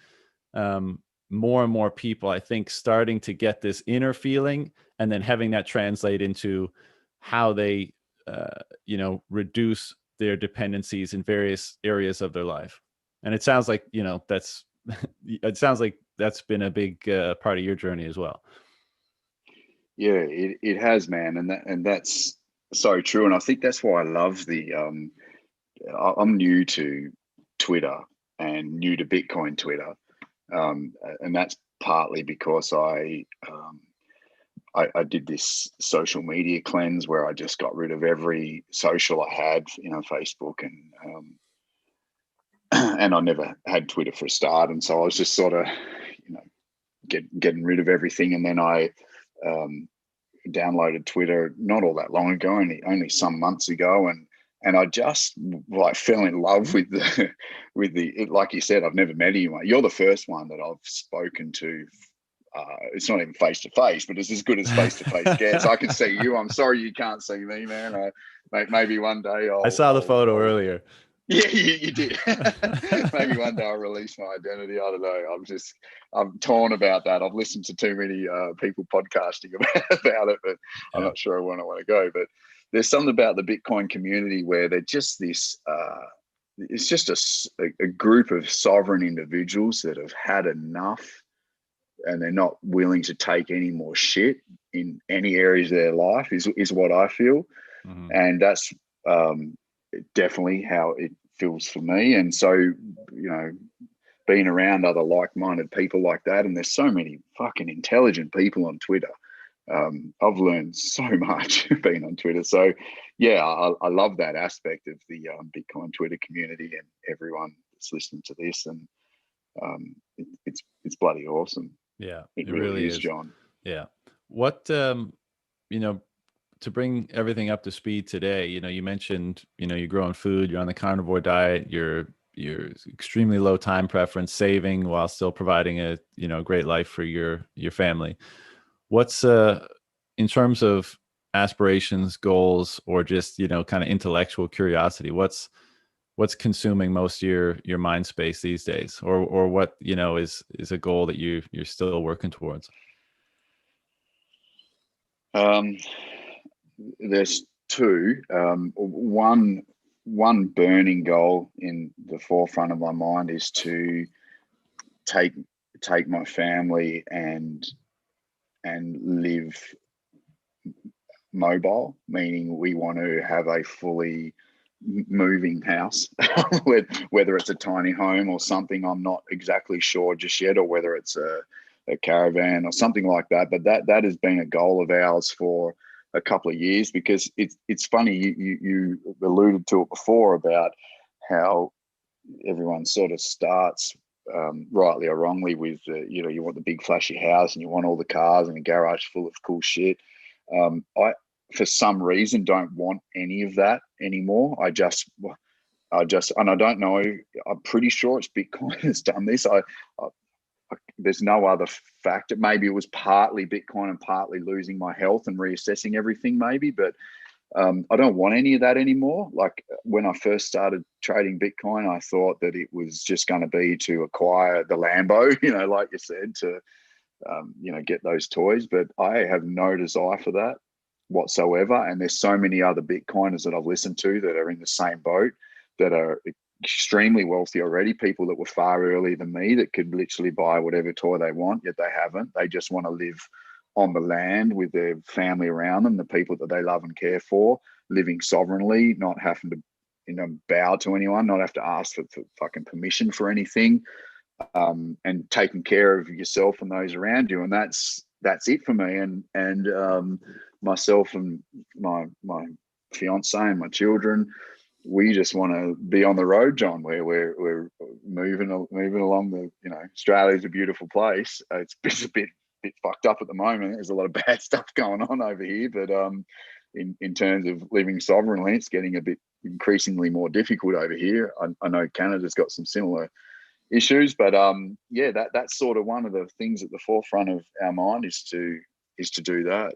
more and more people, I think, starting to get this inner feeling and then having that translate into how they, reduce their dependencies in various areas of their life. And it sounds like, it sounds like that's been a big part of your journey as well. Yeah, it has, man, and that's so true. And I think that's why I love I'm new to Twitter and new to Bitcoin Twitter, and that's partly because I did this social media cleanse where I just got rid of every social I had, Facebook and I never had Twitter for a start, and so I was just sort of, getting rid of everything, and then I downloaded Twitter not all that long ago, only some months ago, and I just like fell in love with like you said, I've never met anyone. You're the first one that I've spoken to. It's not even face to face, but it's as good as face to face gets. I can see you. I'm sorry you can't see me, man. Maybe one day I saw the photo earlier. Yeah, you did. Maybe one day I'll release my identity. I don't know. I'm torn about that. I've listened to too many people podcasting about it, but yeah. I'm not sure I want to go. But there's something about the Bitcoin community where they're just this. It's just a group of sovereign individuals that have had enough, and they're not willing to take any more shit in any areas of their life. Is what I feel, and that's. Definitely how it feels for me. And so, being around other like-minded people like that, and there's so many fucking intelligent people on Twitter. I've learned so much being on Twitter. So yeah, I love that aspect of the Bitcoin Twitter community and everyone that's listening to this. And it's bloody awesome. Yeah, it really is, John. Yeah. What, to bring everything up to speed today, you mentioned, you're growing food, you're on the carnivore diet, you're extremely low time preference, saving while still providing a, great life for your family. What's in terms of aspirations, goals, or just, kind of intellectual curiosity, what's consuming most of your mind space these days, or what, is a goal that you're still working towards? There's two. One burning goal in the forefront of my mind is to take my family and live mobile, meaning we want to have a fully moving house, whether it's a tiny home or something. I'm not exactly sure just yet, or whether it's a caravan or something like that. But that has been a goal of ours for a couple of years, because it's funny, you alluded to it before about how everyone sort of starts rightly or wrongly with you want the big flashy house and you want all the cars and a garage full of cool shit. I for some reason don't want any of that anymore. I just and I don't know, I'm pretty sure it's Bitcoin that's done this. There's no other factor. Maybe it was partly Bitcoin and partly losing my health and reassessing everything, maybe, but I don't want any of that anymore. Like when I first started trading Bitcoin, I thought that it was just going to be to acquire the Lambo, like you said, to, get those toys. But I have no desire for that whatsoever. And there's so many other Bitcoiners that I've listened to that are in the same boat, that are extremely wealthy already, people that were far earlier than me, that could literally buy whatever toy they want, yet they haven't. They just want to live on the land with their family around them, the people that they love and care for, living sovereignly, not having to, bow to anyone, not have to ask for fucking permission for anything, and taking care of yourself and those around you. And that's it for me. And myself and my fiance and my children, we just want to be on the road, John, where we're moving along the, Australia's a beautiful place. It's a bit fucked up at the moment. There's a lot of bad stuff going on over here, but in terms of living sovereignly, it's getting a bit increasingly more difficult over here. I know Canada's got some similar issues. But yeah, that's sort of one of the things at the forefront of our mind is to do that.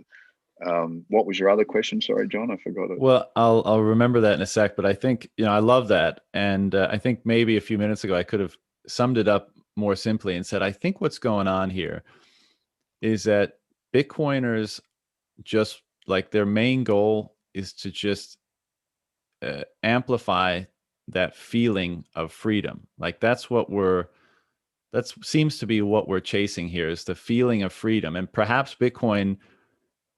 What was your other question? Sorry, John, I forgot it. Well, I'll remember that in a sec, but I think, I love that. And I think maybe a few minutes ago I could have summed it up more simply and said, I think what's going on here is that Bitcoiners, just like, their main goal is to just amplify that feeling of freedom. Like, that seems to be what we're chasing here, is the feeling of freedom. And perhaps Bitcoin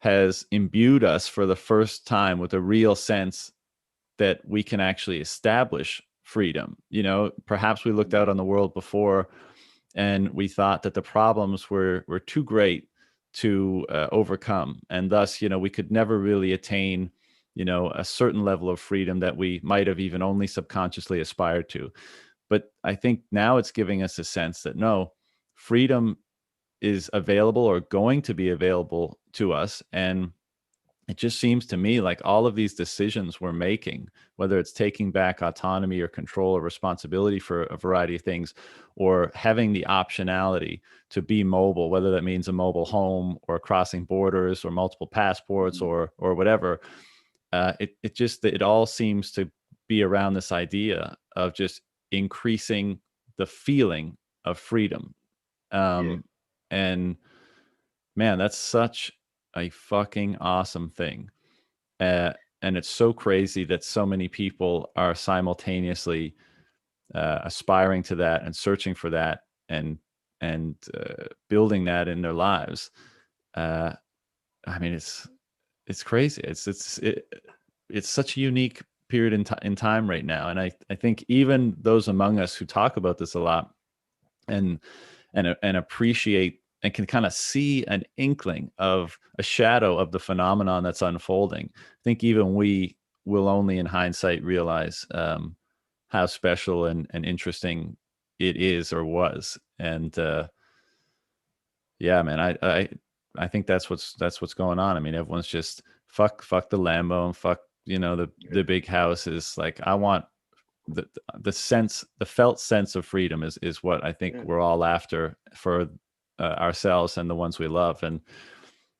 has imbued us for the first time with a real sense that we can actually establish freedom. Perhaps we looked out on the world before and we thought that the problems were too great to overcome, and thus, we could never really attain, a certain level of freedom that we might have even only subconsciously aspired to. But I think now it's giving us a sense that no, freedom is available or going to be available to us. And it just seems to me like all of these decisions we're making, whether it's taking back autonomy or control or responsibility for a variety of things, or having the optionality to be mobile, whether that means a mobile home or crossing borders or multiple passports or whatever, it all seems to be around this idea of just increasing the feeling of freedom. Yeah, And man, that's such a fucking awesome thing. Uh, and it's so crazy that so many people are simultaneously aspiring to that and searching for that and building that in their lives. Uh, I mean, it's crazy. It's such a unique period in time right now, and I think even those among us who talk about this a lot and and appreciate and can kind of see an inkling of a shadow of the phenomenon that's unfolding. I think even we will only in hindsight realize how special and interesting it is or was. And yeah, man, I think that's what's going on. I mean, everyone's just fuck the Lambo and fuck, the big houses. Like, I want the the felt sense of freedom is what I think yeah, we're all after for ourselves and the ones we love. And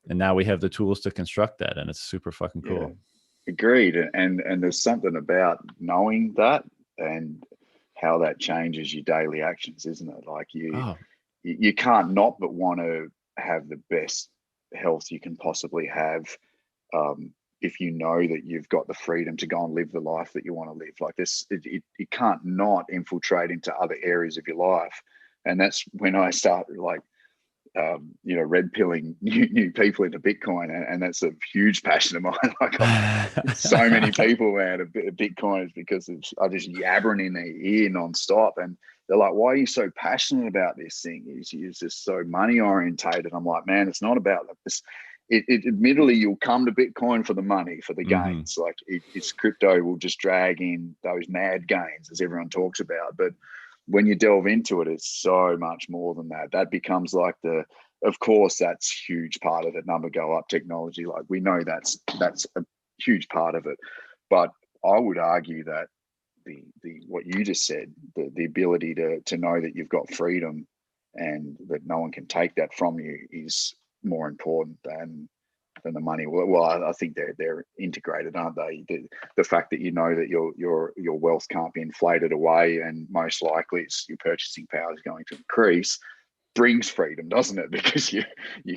now we have the tools to construct that, and it's super fucking yeah. cool. Agreed. And there's something about knowing that and how that changes your daily actions, isn't it? Like Oh, you can't not but want to have the best health you can possibly have, if you know that you've got the freedom to go and live the life that you want to live. Like this, it can't not infiltrate into other areas of your life. And that's when I start like, red pilling new people into Bitcoin, and that's a huge passion of mine. Like so many people, man, of Bitcoiners, because I just yabbering in their ear nonstop, and they're like, "Why are you so passionate about this thing? It's just so money orientated." I'm like, "Man, it's not about this. Admittedly, you'll come to Bitcoin for the money, for the hmm. gains. Like it's crypto will just drag in those mad gains, as everyone talks about, but." When you delve into it, it's so much more than that. That becomes like of course, that's huge part of it. Number go up technology, like we know that's a huge part of it. But I would argue that the what you just said, the ability to know that you've got freedom and that no one can take that from you is more important than the money. Well, I think they're integrated, aren't they? The fact that you know that your wealth can't be inflated away, and most likely your purchasing power is going to increase, brings freedom, doesn't it? Because you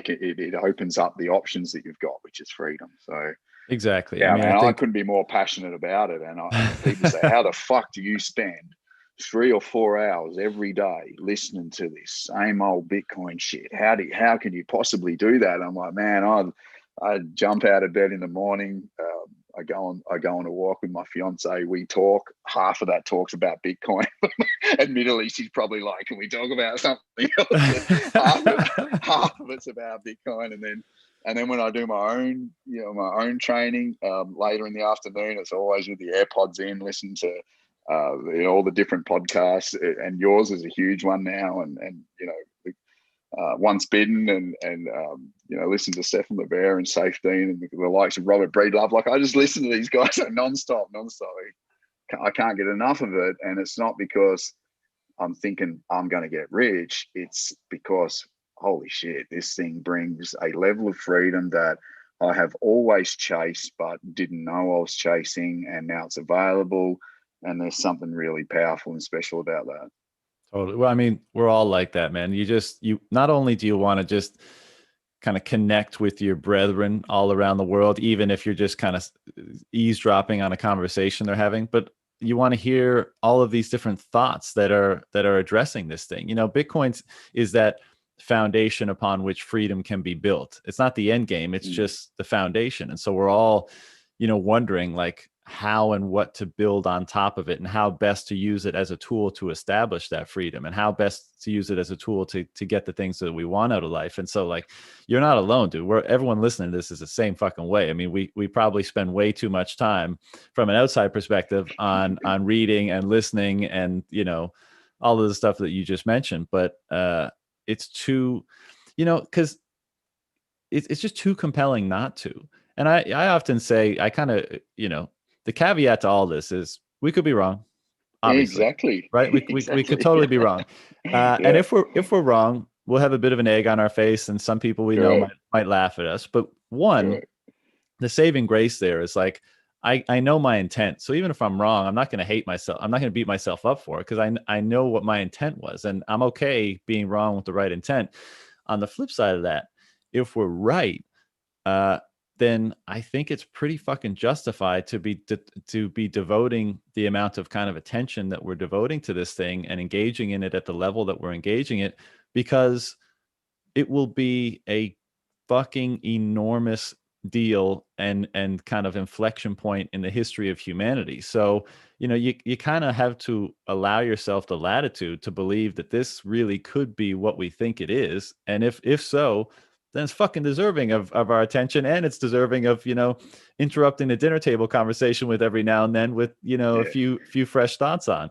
can it opens up the options that you've got, which is freedom. So Exactly. I yeah, mean, I man, I think couldn't be more passionate about it. And people say, how the fuck do you spend 3 or 4 hours every day listening to this same old Bitcoin shit? How can you possibly do that? I'm like, man, I jump out of bed in the morning. I go on a walk with my fiance. We talk. Half of that talks about Bitcoin. Admittedly, she's probably like, "Can we talk about something else?" But half of it's about Bitcoin, and then when I do my own, my own training later in the afternoon, it's always with the AirPods in, listen to all the different podcasts, and yours is a huge one now, and Once Bitten, and listen to Stephen LeBear and Safe Dean and the likes of Robert Breedlove. Like I just listen to these guys nonstop. I can't get enough of it, and it's not because I'm thinking I'm going to get rich. It's because, holy shit, this thing brings a level of freedom that I have always chased, but didn't know I was chasing. And now it's available. And there's something really powerful and special about that. Totally. Well, I mean, we're all like that, man. You not only do you want to just kind of connect with your brethren all around the world, even if you're just kind of eavesdropping on a conversation they're having, but you want to hear all of these different thoughts that are addressing this thing. Bitcoin is that foundation upon which freedom can be built. It's not the end game, it's just the foundation. And so we're all, wondering like how and what to build on top of it, and how best to use it as a tool to establish that freedom, and how best to use it as a tool to get the things that we want out of life. And so like, you're not alone, dude. Everyone listening to this is the same fucking way. I mean, we probably spend way too much time from an outside perspective on reading and listening and all of the stuff that you just mentioned, but it's too, because it's just too compelling not to. And I often say, I kind of, the caveat to all this is we could be wrong, obviously, Exactly. right? We could totally be wrong. And Yeah. if we're wrong, we'll have a bit of an egg on our face, and some people we know Correct. might laugh at us. But one, Correct. the saving grace there is like, I know my intent. So even if I'm wrong, I'm not going to hate myself. I'm not going to beat myself up for it, because I know what my intent was, and I'm okay being wrong with the right intent. On the flip side of that, if we're right, uh, then I think it's pretty fucking justified to be devoting the amount of kind of attention that we're devoting to this thing and engaging in it at the level that we're engaging it, because it will be a fucking enormous deal and kind of inflection point in the history of humanity. So, you kind of have to allow yourself the latitude to believe that this really could be what we think it is. And if so, then it's fucking deserving of our attention, and it's deserving of, interrupting the dinner table conversation with every now and then with, a Yeah. few fresh thoughts on.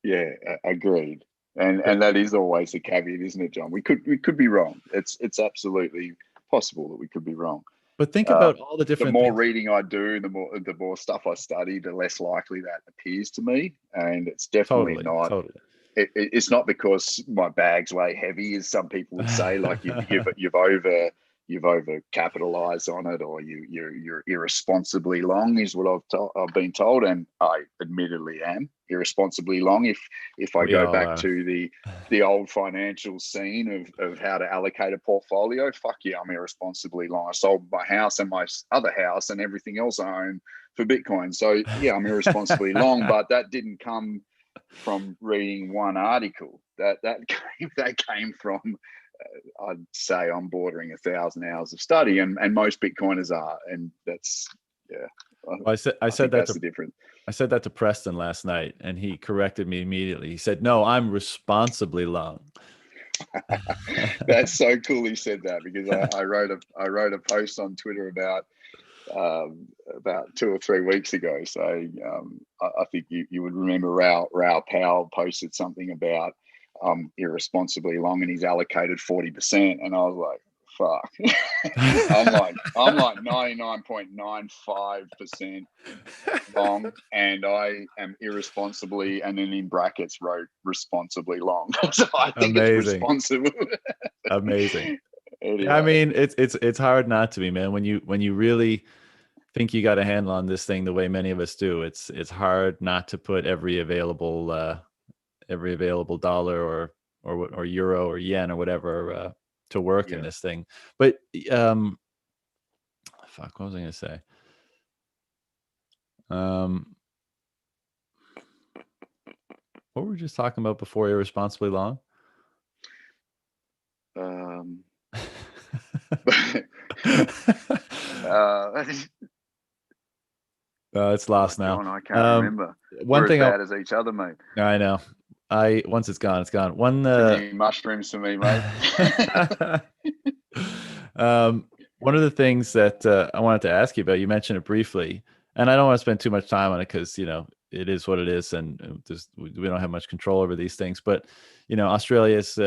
Yeah. Agreed. And But that is always the caveat, isn't it, John? We could be wrong. It's absolutely possible that we could be wrong. but think Uh, about all the the different more things. reading I do, the more stuff I study, the less likely that appears to me. And it's definitely Totally, not. totally. It's not because my bags weigh heavy, as some people would say, like you've over capitalized on it, or you're irresponsibly long, is what I've been told, and I admittedly am irresponsibly long. If I We go all back are. to the old financial scene of how to allocate a portfolio, fuck yeah, I'm irresponsibly long. I sold my house and my other house and everything else I own for Bitcoin. So yeah, I'm irresponsibly long, but that didn't come from reading one article. That came from, I'd say I'm bordering 1,000 hours of study, and most Bitcoiners are, and that's, yeah. Well, I I said think that that's to the difference. I said that to Preston last night, and he corrected me immediately. He said, "No, I'm responsibly long." That's so cool. He said that because I wrote a post on Twitter about 2 or 3 weeks ago. So I think you would remember Rao Powell posted something about irresponsibly long, and he's allocated 40%, and I was like, fuck. I'm like 99.95% long, and I am irresponsibly, and then in brackets wrote responsibly long. So I think it's Amazing, responsible. amazing. Yeah, I Anyway, mean, it's hard not to be, man. When you really think you got a handle on this thing the way many of us do, it's hard not to put every available dollar or euro or yen or whatever to work in yeah. this thing. But um, fuck, what was I gonna say? Um, what were we just talking about before irresponsibly long? Um, It's lost now. John, I can't Um, remember. one We're as thing bad as each other, mate. I know. I once it's gone, it's gone. One Too many mushrooms for me, mate. um, one of the things that I wanted to ask you about, you mentioned it briefly, and I don't want to spend too much time on it because it is what it is, and we don't have much control over these things. But Australia's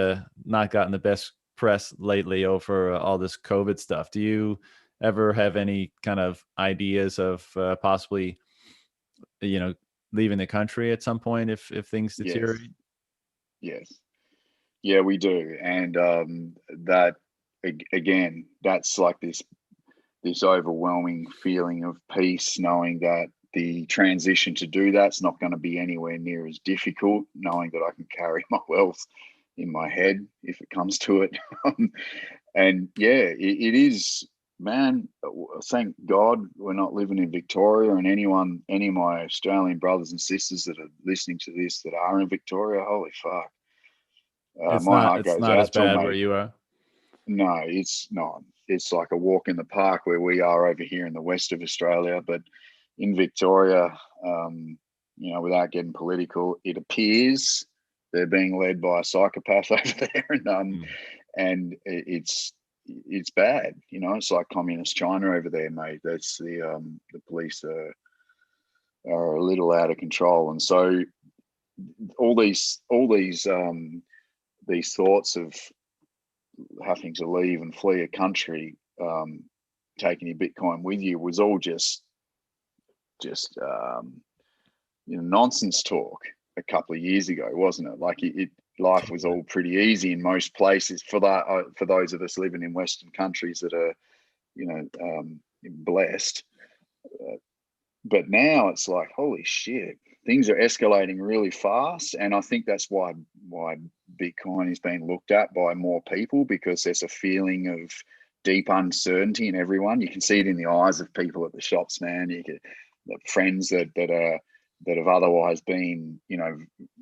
not gotten the best press lately over all this COVID stuff. Do you ever have any kind of ideas of possibly, you know, leaving the country at some point if things Yes, deteriorate? yes, yeah, we do, and that again, that's like this overwhelming feeling of peace, knowing that the transition to do that's not going to be anywhere near as difficult, knowing that I can carry my wealth in my head if it comes to it. And yeah, it is, man. Thank God we're not living in Victoria. And any of my Australian brothers and sisters that are listening to this that are in Victoria, holy fuck, my heart It's goes not as out to them, bad where mate. you are. No, it's not. It's like a walk in the park where we are over here in the west of Australia. But in Victoria, without getting political, it appears they're being led by a psychopath over there, Mm. and it's bad. It's like communist China over there, mate. That's the police are a little out of control, and so all these thoughts of having to leave and flee a country, taking your Bitcoin with you was all just nonsense talk a couple of years ago, wasn't it? Like life was Totally. all pretty easy in most places for those of us living in Western countries that are blessed. Uh, but now it's like, holy shit, things are escalating really fast, and I think that's why Bitcoin is being looked at by more people, because there's a feeling of deep uncertainty in everyone. You can see it in the eyes of people at the shops, man. You get the friends that have otherwise been,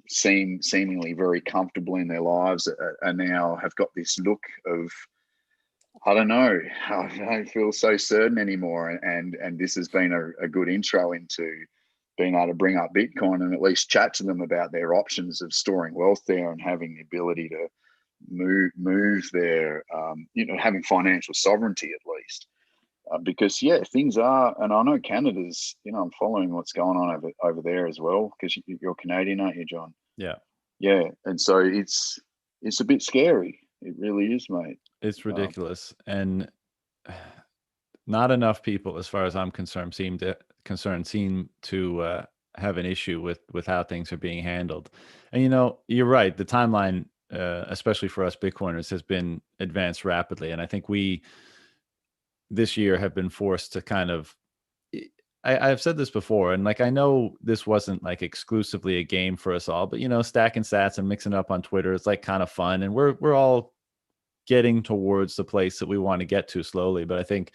seemingly very comfortable in their lives, are now have got this look of, I don't know. I don't feel so certain anymore. And this has been a good intro into being able to bring up Bitcoin and at least chat to them about their options of storing wealth there and having the ability to move their, having financial sovereignty at least. Because yeah, things are, and I know Canada's, I'm following what's going on over there as well, because you're Canadian, aren't you, John? Yeah, Yeah, and so it's a bit scary. It really is, mate. it's Um, ridiculous, and not enough people, as far as I'm concerned, seem to have an issue with how things are being handled. And you're right. The timeline, especially for us Bitcoiners, has been advanced rapidly, and I think we this year have been forced to kind of. I've said this before, and like I know this wasn't like exclusively a game for us all, but stacking sats and mixing up on Twitter is like kind of fun, and we're all getting towards the place that we want to get to slowly. But I think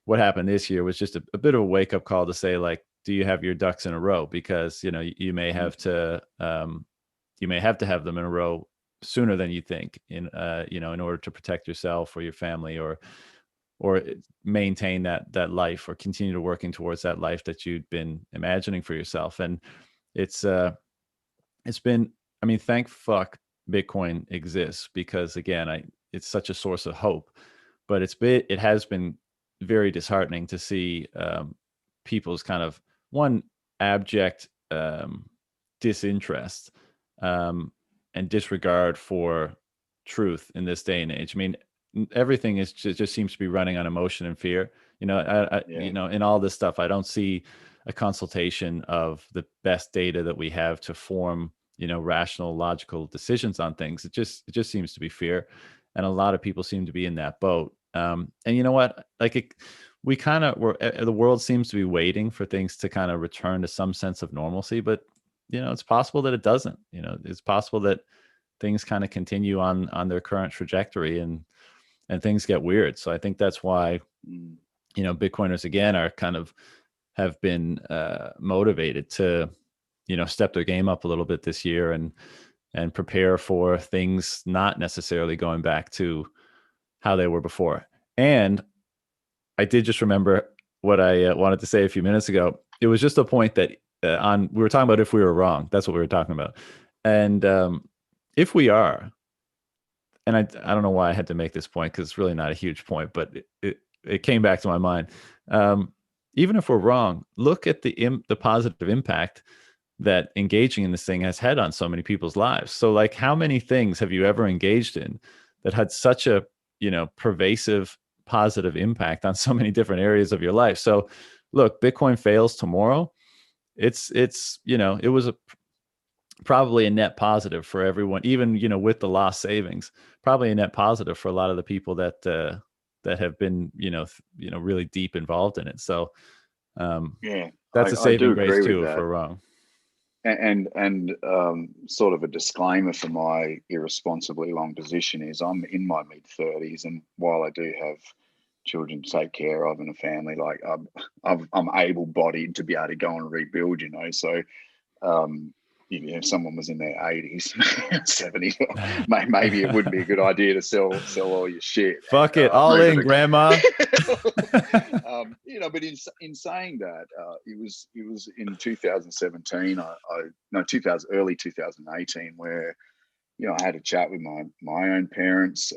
what happened this year was just a bit of a wake up call to say, like, do you have your ducks in a row? Because you may have to have them in a row sooner than you think, in order to protect yourself or your family, or maintain that life, or continue to working towards that life that you'd been imagining for yourself. And it's been, I mean, thank fuck Bitcoin exists, because again, it's such a source of hope. But it has been very disheartening to see people's kind of one abject disinterest, and disregard for truth in this day and age. I mean, everything is just seems to be running on emotion and fear. yeah. In all this stuff, I don't see a consultation of the best data that we have to form, rational, logical decisions on things. It just seems to be fear, and a lot of people seem to be in that boat. And you know what? Like we kind of were. The world seems to be waiting for things to kind of return to some sense of normalcy, but it's possible that it doesn't. It's possible that things kind of continue on their current trajectory, and things get weird. So I think that's why Mm. Bitcoiners again are kind of have been motivated to step their game up a little bit this year, and prepare for things not necessarily going back to how they were before. And I did just remember what I wanted to say a few minutes ago. It was just a point that on we were talking about if we were wrong. That's what we were talking about. And if we are, and I don't know why I had to make this point, because it's really not a huge point, but it came back to my mind. Um, Even if we're wrong, look at the positive impact that engaging in this thing has had on so many people's lives. So, like, how many things have you ever engaged in that had such a pervasive positive impact on so many different areas of your life? So, look, Bitcoin fails tomorrow. it's it was probably a net positive for everyone, even with the lost savings, probably a net positive for a lot of the people that have been really deep involved in it. So Yeah, that's a I do saving grace agree with too, if that. we're wrong. And sort of a disclaimer for my irresponsibly long position is I'm in my mid 30s, and while I do have children to take care of and a family, like I'm able-bodied to be able to go and rebuild, So um, if someone was in their 80s, 70s, maybe it wouldn't be a good idea to sell all your shit Fuck and it, all move in, it. grandma. But in saying that, it was in 2017, no 2000 early 2018, where I had a chat with my own parents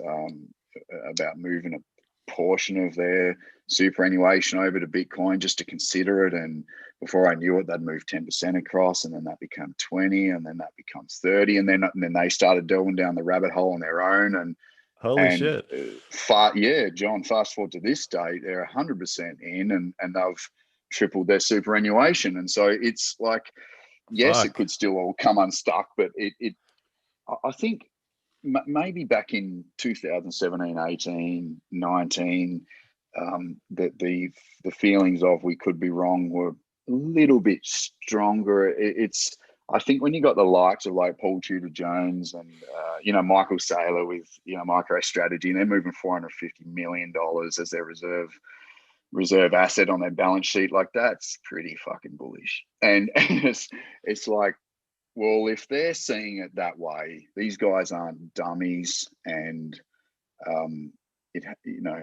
about moving a portion of their superannuation over to Bitcoin just to consider it. And before I knew it, they'd moved 10% across, and then that became 20, and then that becomes 30, and then they started delving down the rabbit hole on their own. Holy And shit. John, fast forward to this day, they're 100% in, and they've tripled their superannuation. And so it's like, yes, it Fuck. could still all come unstuck, but I think maybe back in 2017, 18, 19, the feelings of we could be wrong were a little bit stronger. I think when you got the likes of like Paul Tudor Jones and Michael Saylor with MicroStrategy, and they're moving $450 million as their reserve asset on their balance sheet, like that's pretty fucking bullish. And it's like, well, if they're seeing it that way, these guys aren't dummies, and it you know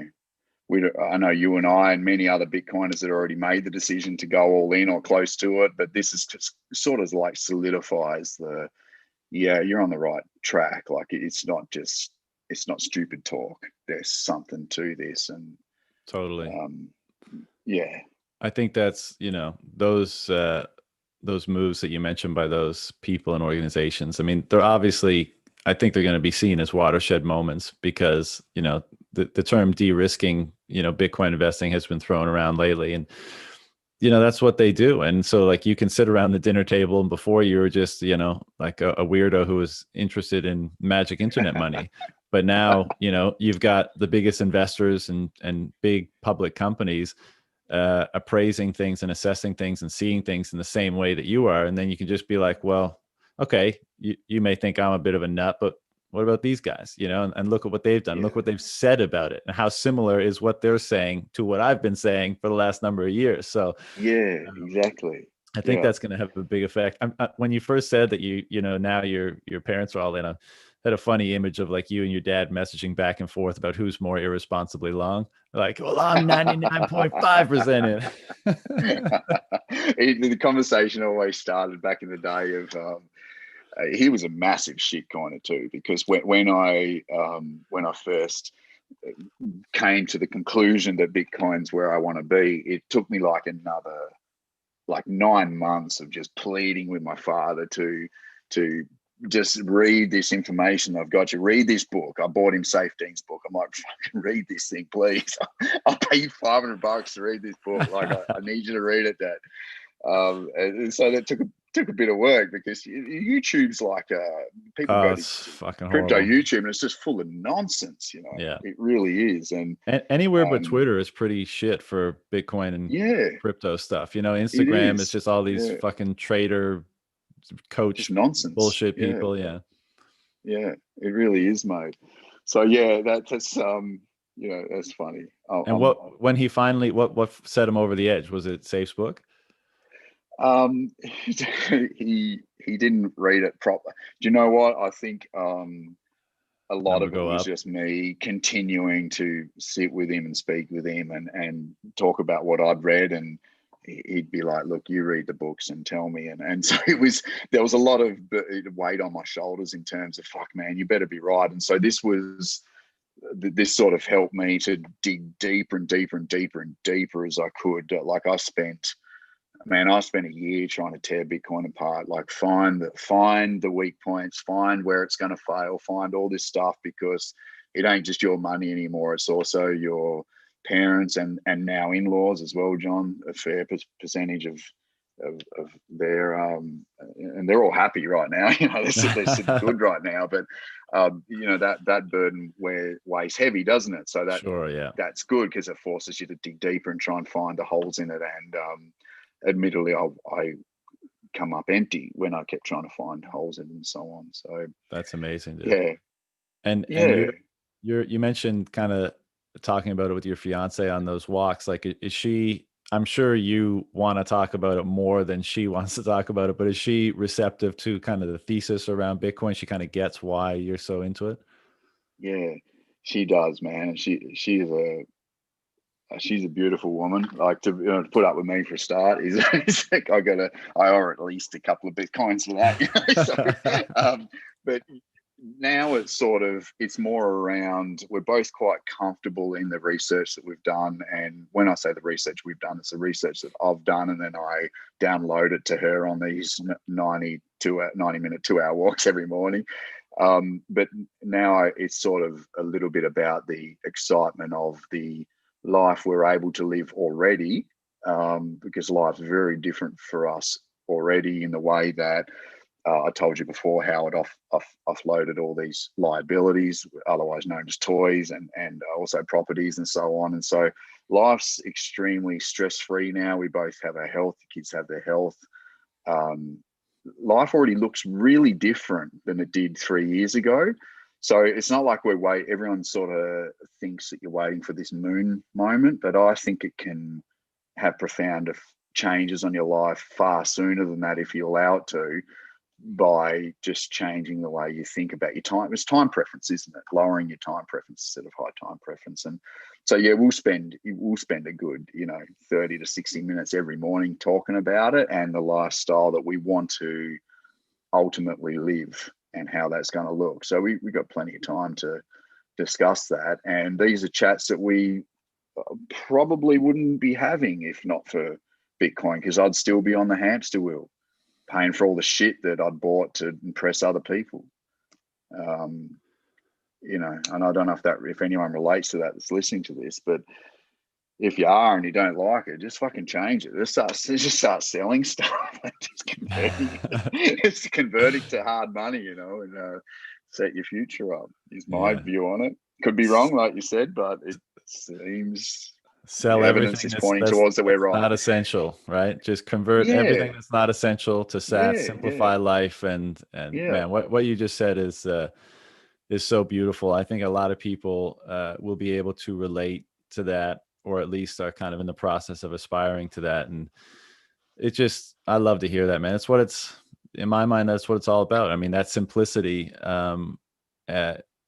I know you and I and many other Bitcoiners that already made the decision to go all in or close to it, but this is just sort of like solidifies you're on the right track. Like it's not stupid talk. There's something to this, and Totally. yeah, I think that's those moves that you mentioned by those people and organizations. I mean, they're obviously, I think they're going to be seen as watershed moments because the term de-risking Bitcoin investing has been thrown around lately, and that's what they do. And so like you can sit around the dinner table, and before you were just like a weirdo who was interested in magic internet money, but now you've got the biggest investors and big public companies appraising things and assessing things and seeing things in the same way that you are. And then you can just be like, well, okay, you may think I'm a bit of a nut, but what about these guys? And look at what they've done. yeah, Look what they've said about it, and how similar is what they're saying to what I've been saying for the last number of years. So yeah, um, exactly. I think Yeah. that's going to have a big effect. When you first said that now your parents are all in, had a funny image of like you and your dad messaging back and forth about who's more irresponsibly long. Like, well, I'm 99.5% in. The conversation always started back in the day of he was a massive shit coiner too, because when I first came to the conclusion that Bitcoin's where I want to be, it took me like another 9 months of just pleading with my father to just read this information. I've got you, read this book. I bought him Safe Dean's book. I'm like, fucking read this thing, please. I'll pay you $500 to read this book. Like, I need you to read it, Dad. And so that took a bit of work, because YouTube's like people Oh, go to it's fucking crypto horrible. YouTube, and it's just full of nonsense. Yeah. It really is. And Anywhere but um, Twitter is pretty shit for Bitcoin and yeah, crypto stuff. it Instagram is is. just all these Yeah, fucking trader just coach nonsense. bullshit Yeah. people. Yeah. Yeah, it really is, mate. So yeah, that's funny. And when he finally, what set him over the edge? Was it Safe's book? He didn't read it proper. Do you know what? I think a lot Number of it go was up. just me continuing to sit with him and speak with him and talk about what I'd read, and he'd be like, look, you read the books and tell me. And so there was a lot of weight on my shoulders in terms of, fuck, man, you better be right. And so this sort of helped me to dig deeper and deeper and deeper and deeper as I could. Like I spent a year trying to tear Bitcoin apart, like find the weak points, find where it's going to fail, find all this stuff, because it ain't just your money anymore. It's also your parents and now in-laws as well, John. A fair percentage of of their and they're all happy right now. You know, they're sitting good right now, but you know, that burden weighs heavy, doesn't it? So Sure, yeah. that's good because it forces you to dig deeper and try and find the holes in it. And admittedly, I come up empty when I kept trying to find holes in it and so on. So That's amazing, dude. yeah, And yeah. you mentioned kind of talking about it with your fiance on those walks. Like, is she? I'm sure you want to talk about it more than she wants to talk about it, but is she receptive to kind of the thesis around Bitcoin? She kind of gets why you're so into it. Yeah, she does, man. And she's a beautiful woman. Like to, you know, to put up with me for a start is like I owe her at least a couple of bitcoins for that. You know? But now it's more around, we're both quite comfortable in the research that we've done. And when I say the research we've done, it's the research that I've done, and then I download it to her on these 90-minute 2-hour walks every morning. But now it's sort of a little bit about the excitement of the life we're able to live already, because life's very different for us already in the way that I told you before how it offloaded all these liabilities, otherwise known as toys, and also properties and so on. And so life's extremely stress-free now. We both have our health, the kids have their health. Life already looks really different than it did 3 years ago. So it's not like everyone sort of thinks that you're waiting for this moon moment, but I think it can have profound changes on your life far sooner than that if you allow it to, by just changing the way you think about your time. It's time preference, isn't it? Lowering your time preference instead of high time preference. And so, yeah, we'll spend a good, 30 to 60 minutes every morning talking about it and the lifestyle that we want to ultimately live and how that's going to look. So we got plenty of time to discuss that. And these are chats that we probably wouldn't be having if not for Bitcoin, because I'd still be on the hamster wheel, paying for all the shit that I'd bought to impress other people. And I don't know if anyone relates to that that's listening to this, but if you are and you don't like it, just fucking change it. Just start selling stuff and just converting to hard money, and set your future up. Is my Yeah. view on it. Could be wrong, like you said, but it seems Sell the evidence everything is pointing towards that we're that's right. not essential, right? Just convert Yeah, everything that's not essential to SaaS, yeah, simplify life, and yeah. man, what you just said is so beautiful. I think a lot of people will be able to relate to that, or at least are kind of in the process of aspiring to that. And I love to hear that, man. It's in my mind, that's what it's all about. I mean, that simplicity,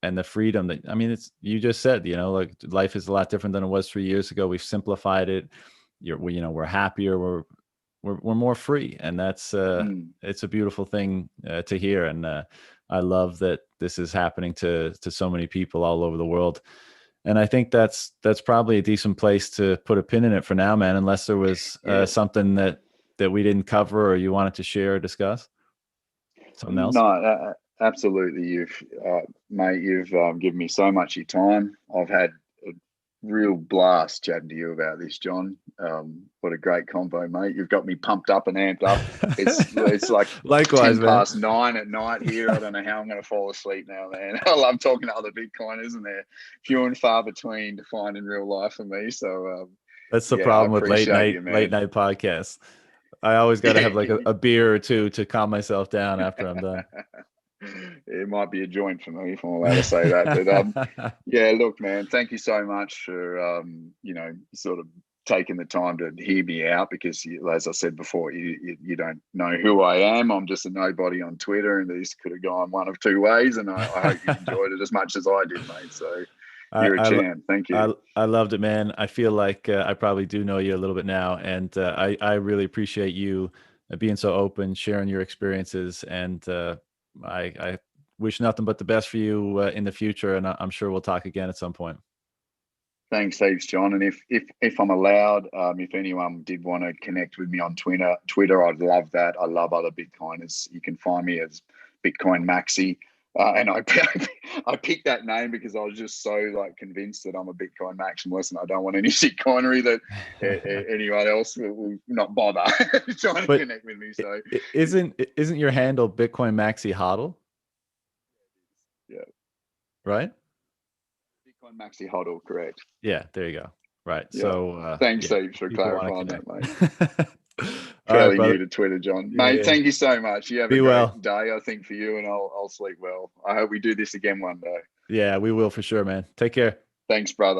and the freedom that, I mean, you just said, like life is a lot different than it was 3 years ago. We've simplified it. We're happier. We're more free. And that's, it's a beautiful thing to hear. And I love that this is happening to so many people all over the world. And I think that's probably a decent place to put a pin in it for now, man, unless there was something that we didn't cover or you wanted to share or discuss. Something else? No, absolutely. Mate, you've given me so much of your time. I've had a real blast chatting to you about this, John. What a great combo, mate. You've got me pumped up and amped up. It's like Likewise, 10 man. past 9 at night here. I don't know how I'm going to fall asleep now, man. I love talking to other Bitcoiners, and they're few and far between to find in real life for me. So, That's the I problem with appreciate you, late man. night podcasts. I always got to have like Yeah. a beer or two to calm myself down after I'm done. It might be a joint for me if I'm allowed to say that. But yeah, look, man, thank you so much for sort of taking the time to hear me out, because as I said before, you don't know who I am. I'm just a nobody on Twitter, and this could have gone one of two ways. And I hope you enjoyed it as much as I did, mate. So you're a champ. Thank you. I loved it, man. I feel like I probably do know you a little bit now, and I really appreciate you being so open, sharing your experiences, and I wish nothing but the best for you in the future, and I'm sure we'll talk again at some point. Thanks heaps, John. And if I'm allowed, if anyone did want to connect with me on Twitter, I'd love that. I love other Bitcoiners. You can find me as Bitcoin Maxi. And I I picked that name because I was just so like convinced that I'm a Bitcoin maximalist and I don't want any shitcoinery that anyone else will not bother trying to But connect with me. So isn't your handle Bitcoin Maxi Hodl, yeah, right? Bitcoin Maxi Hodl, correct? Yeah, there you go. Right. Yeah. So Thanks, yeah, heaps, for people want to clarifying that, connect. mate. All right, Fairly brother. new to Twitter, John. Yeah, Mate, yeah. thank you so much. You have a Be great well. day, I think, for you, and I'll sleep well. I hope we do this again one day. Yeah, we will for sure, man. Take care. Thanks, brother.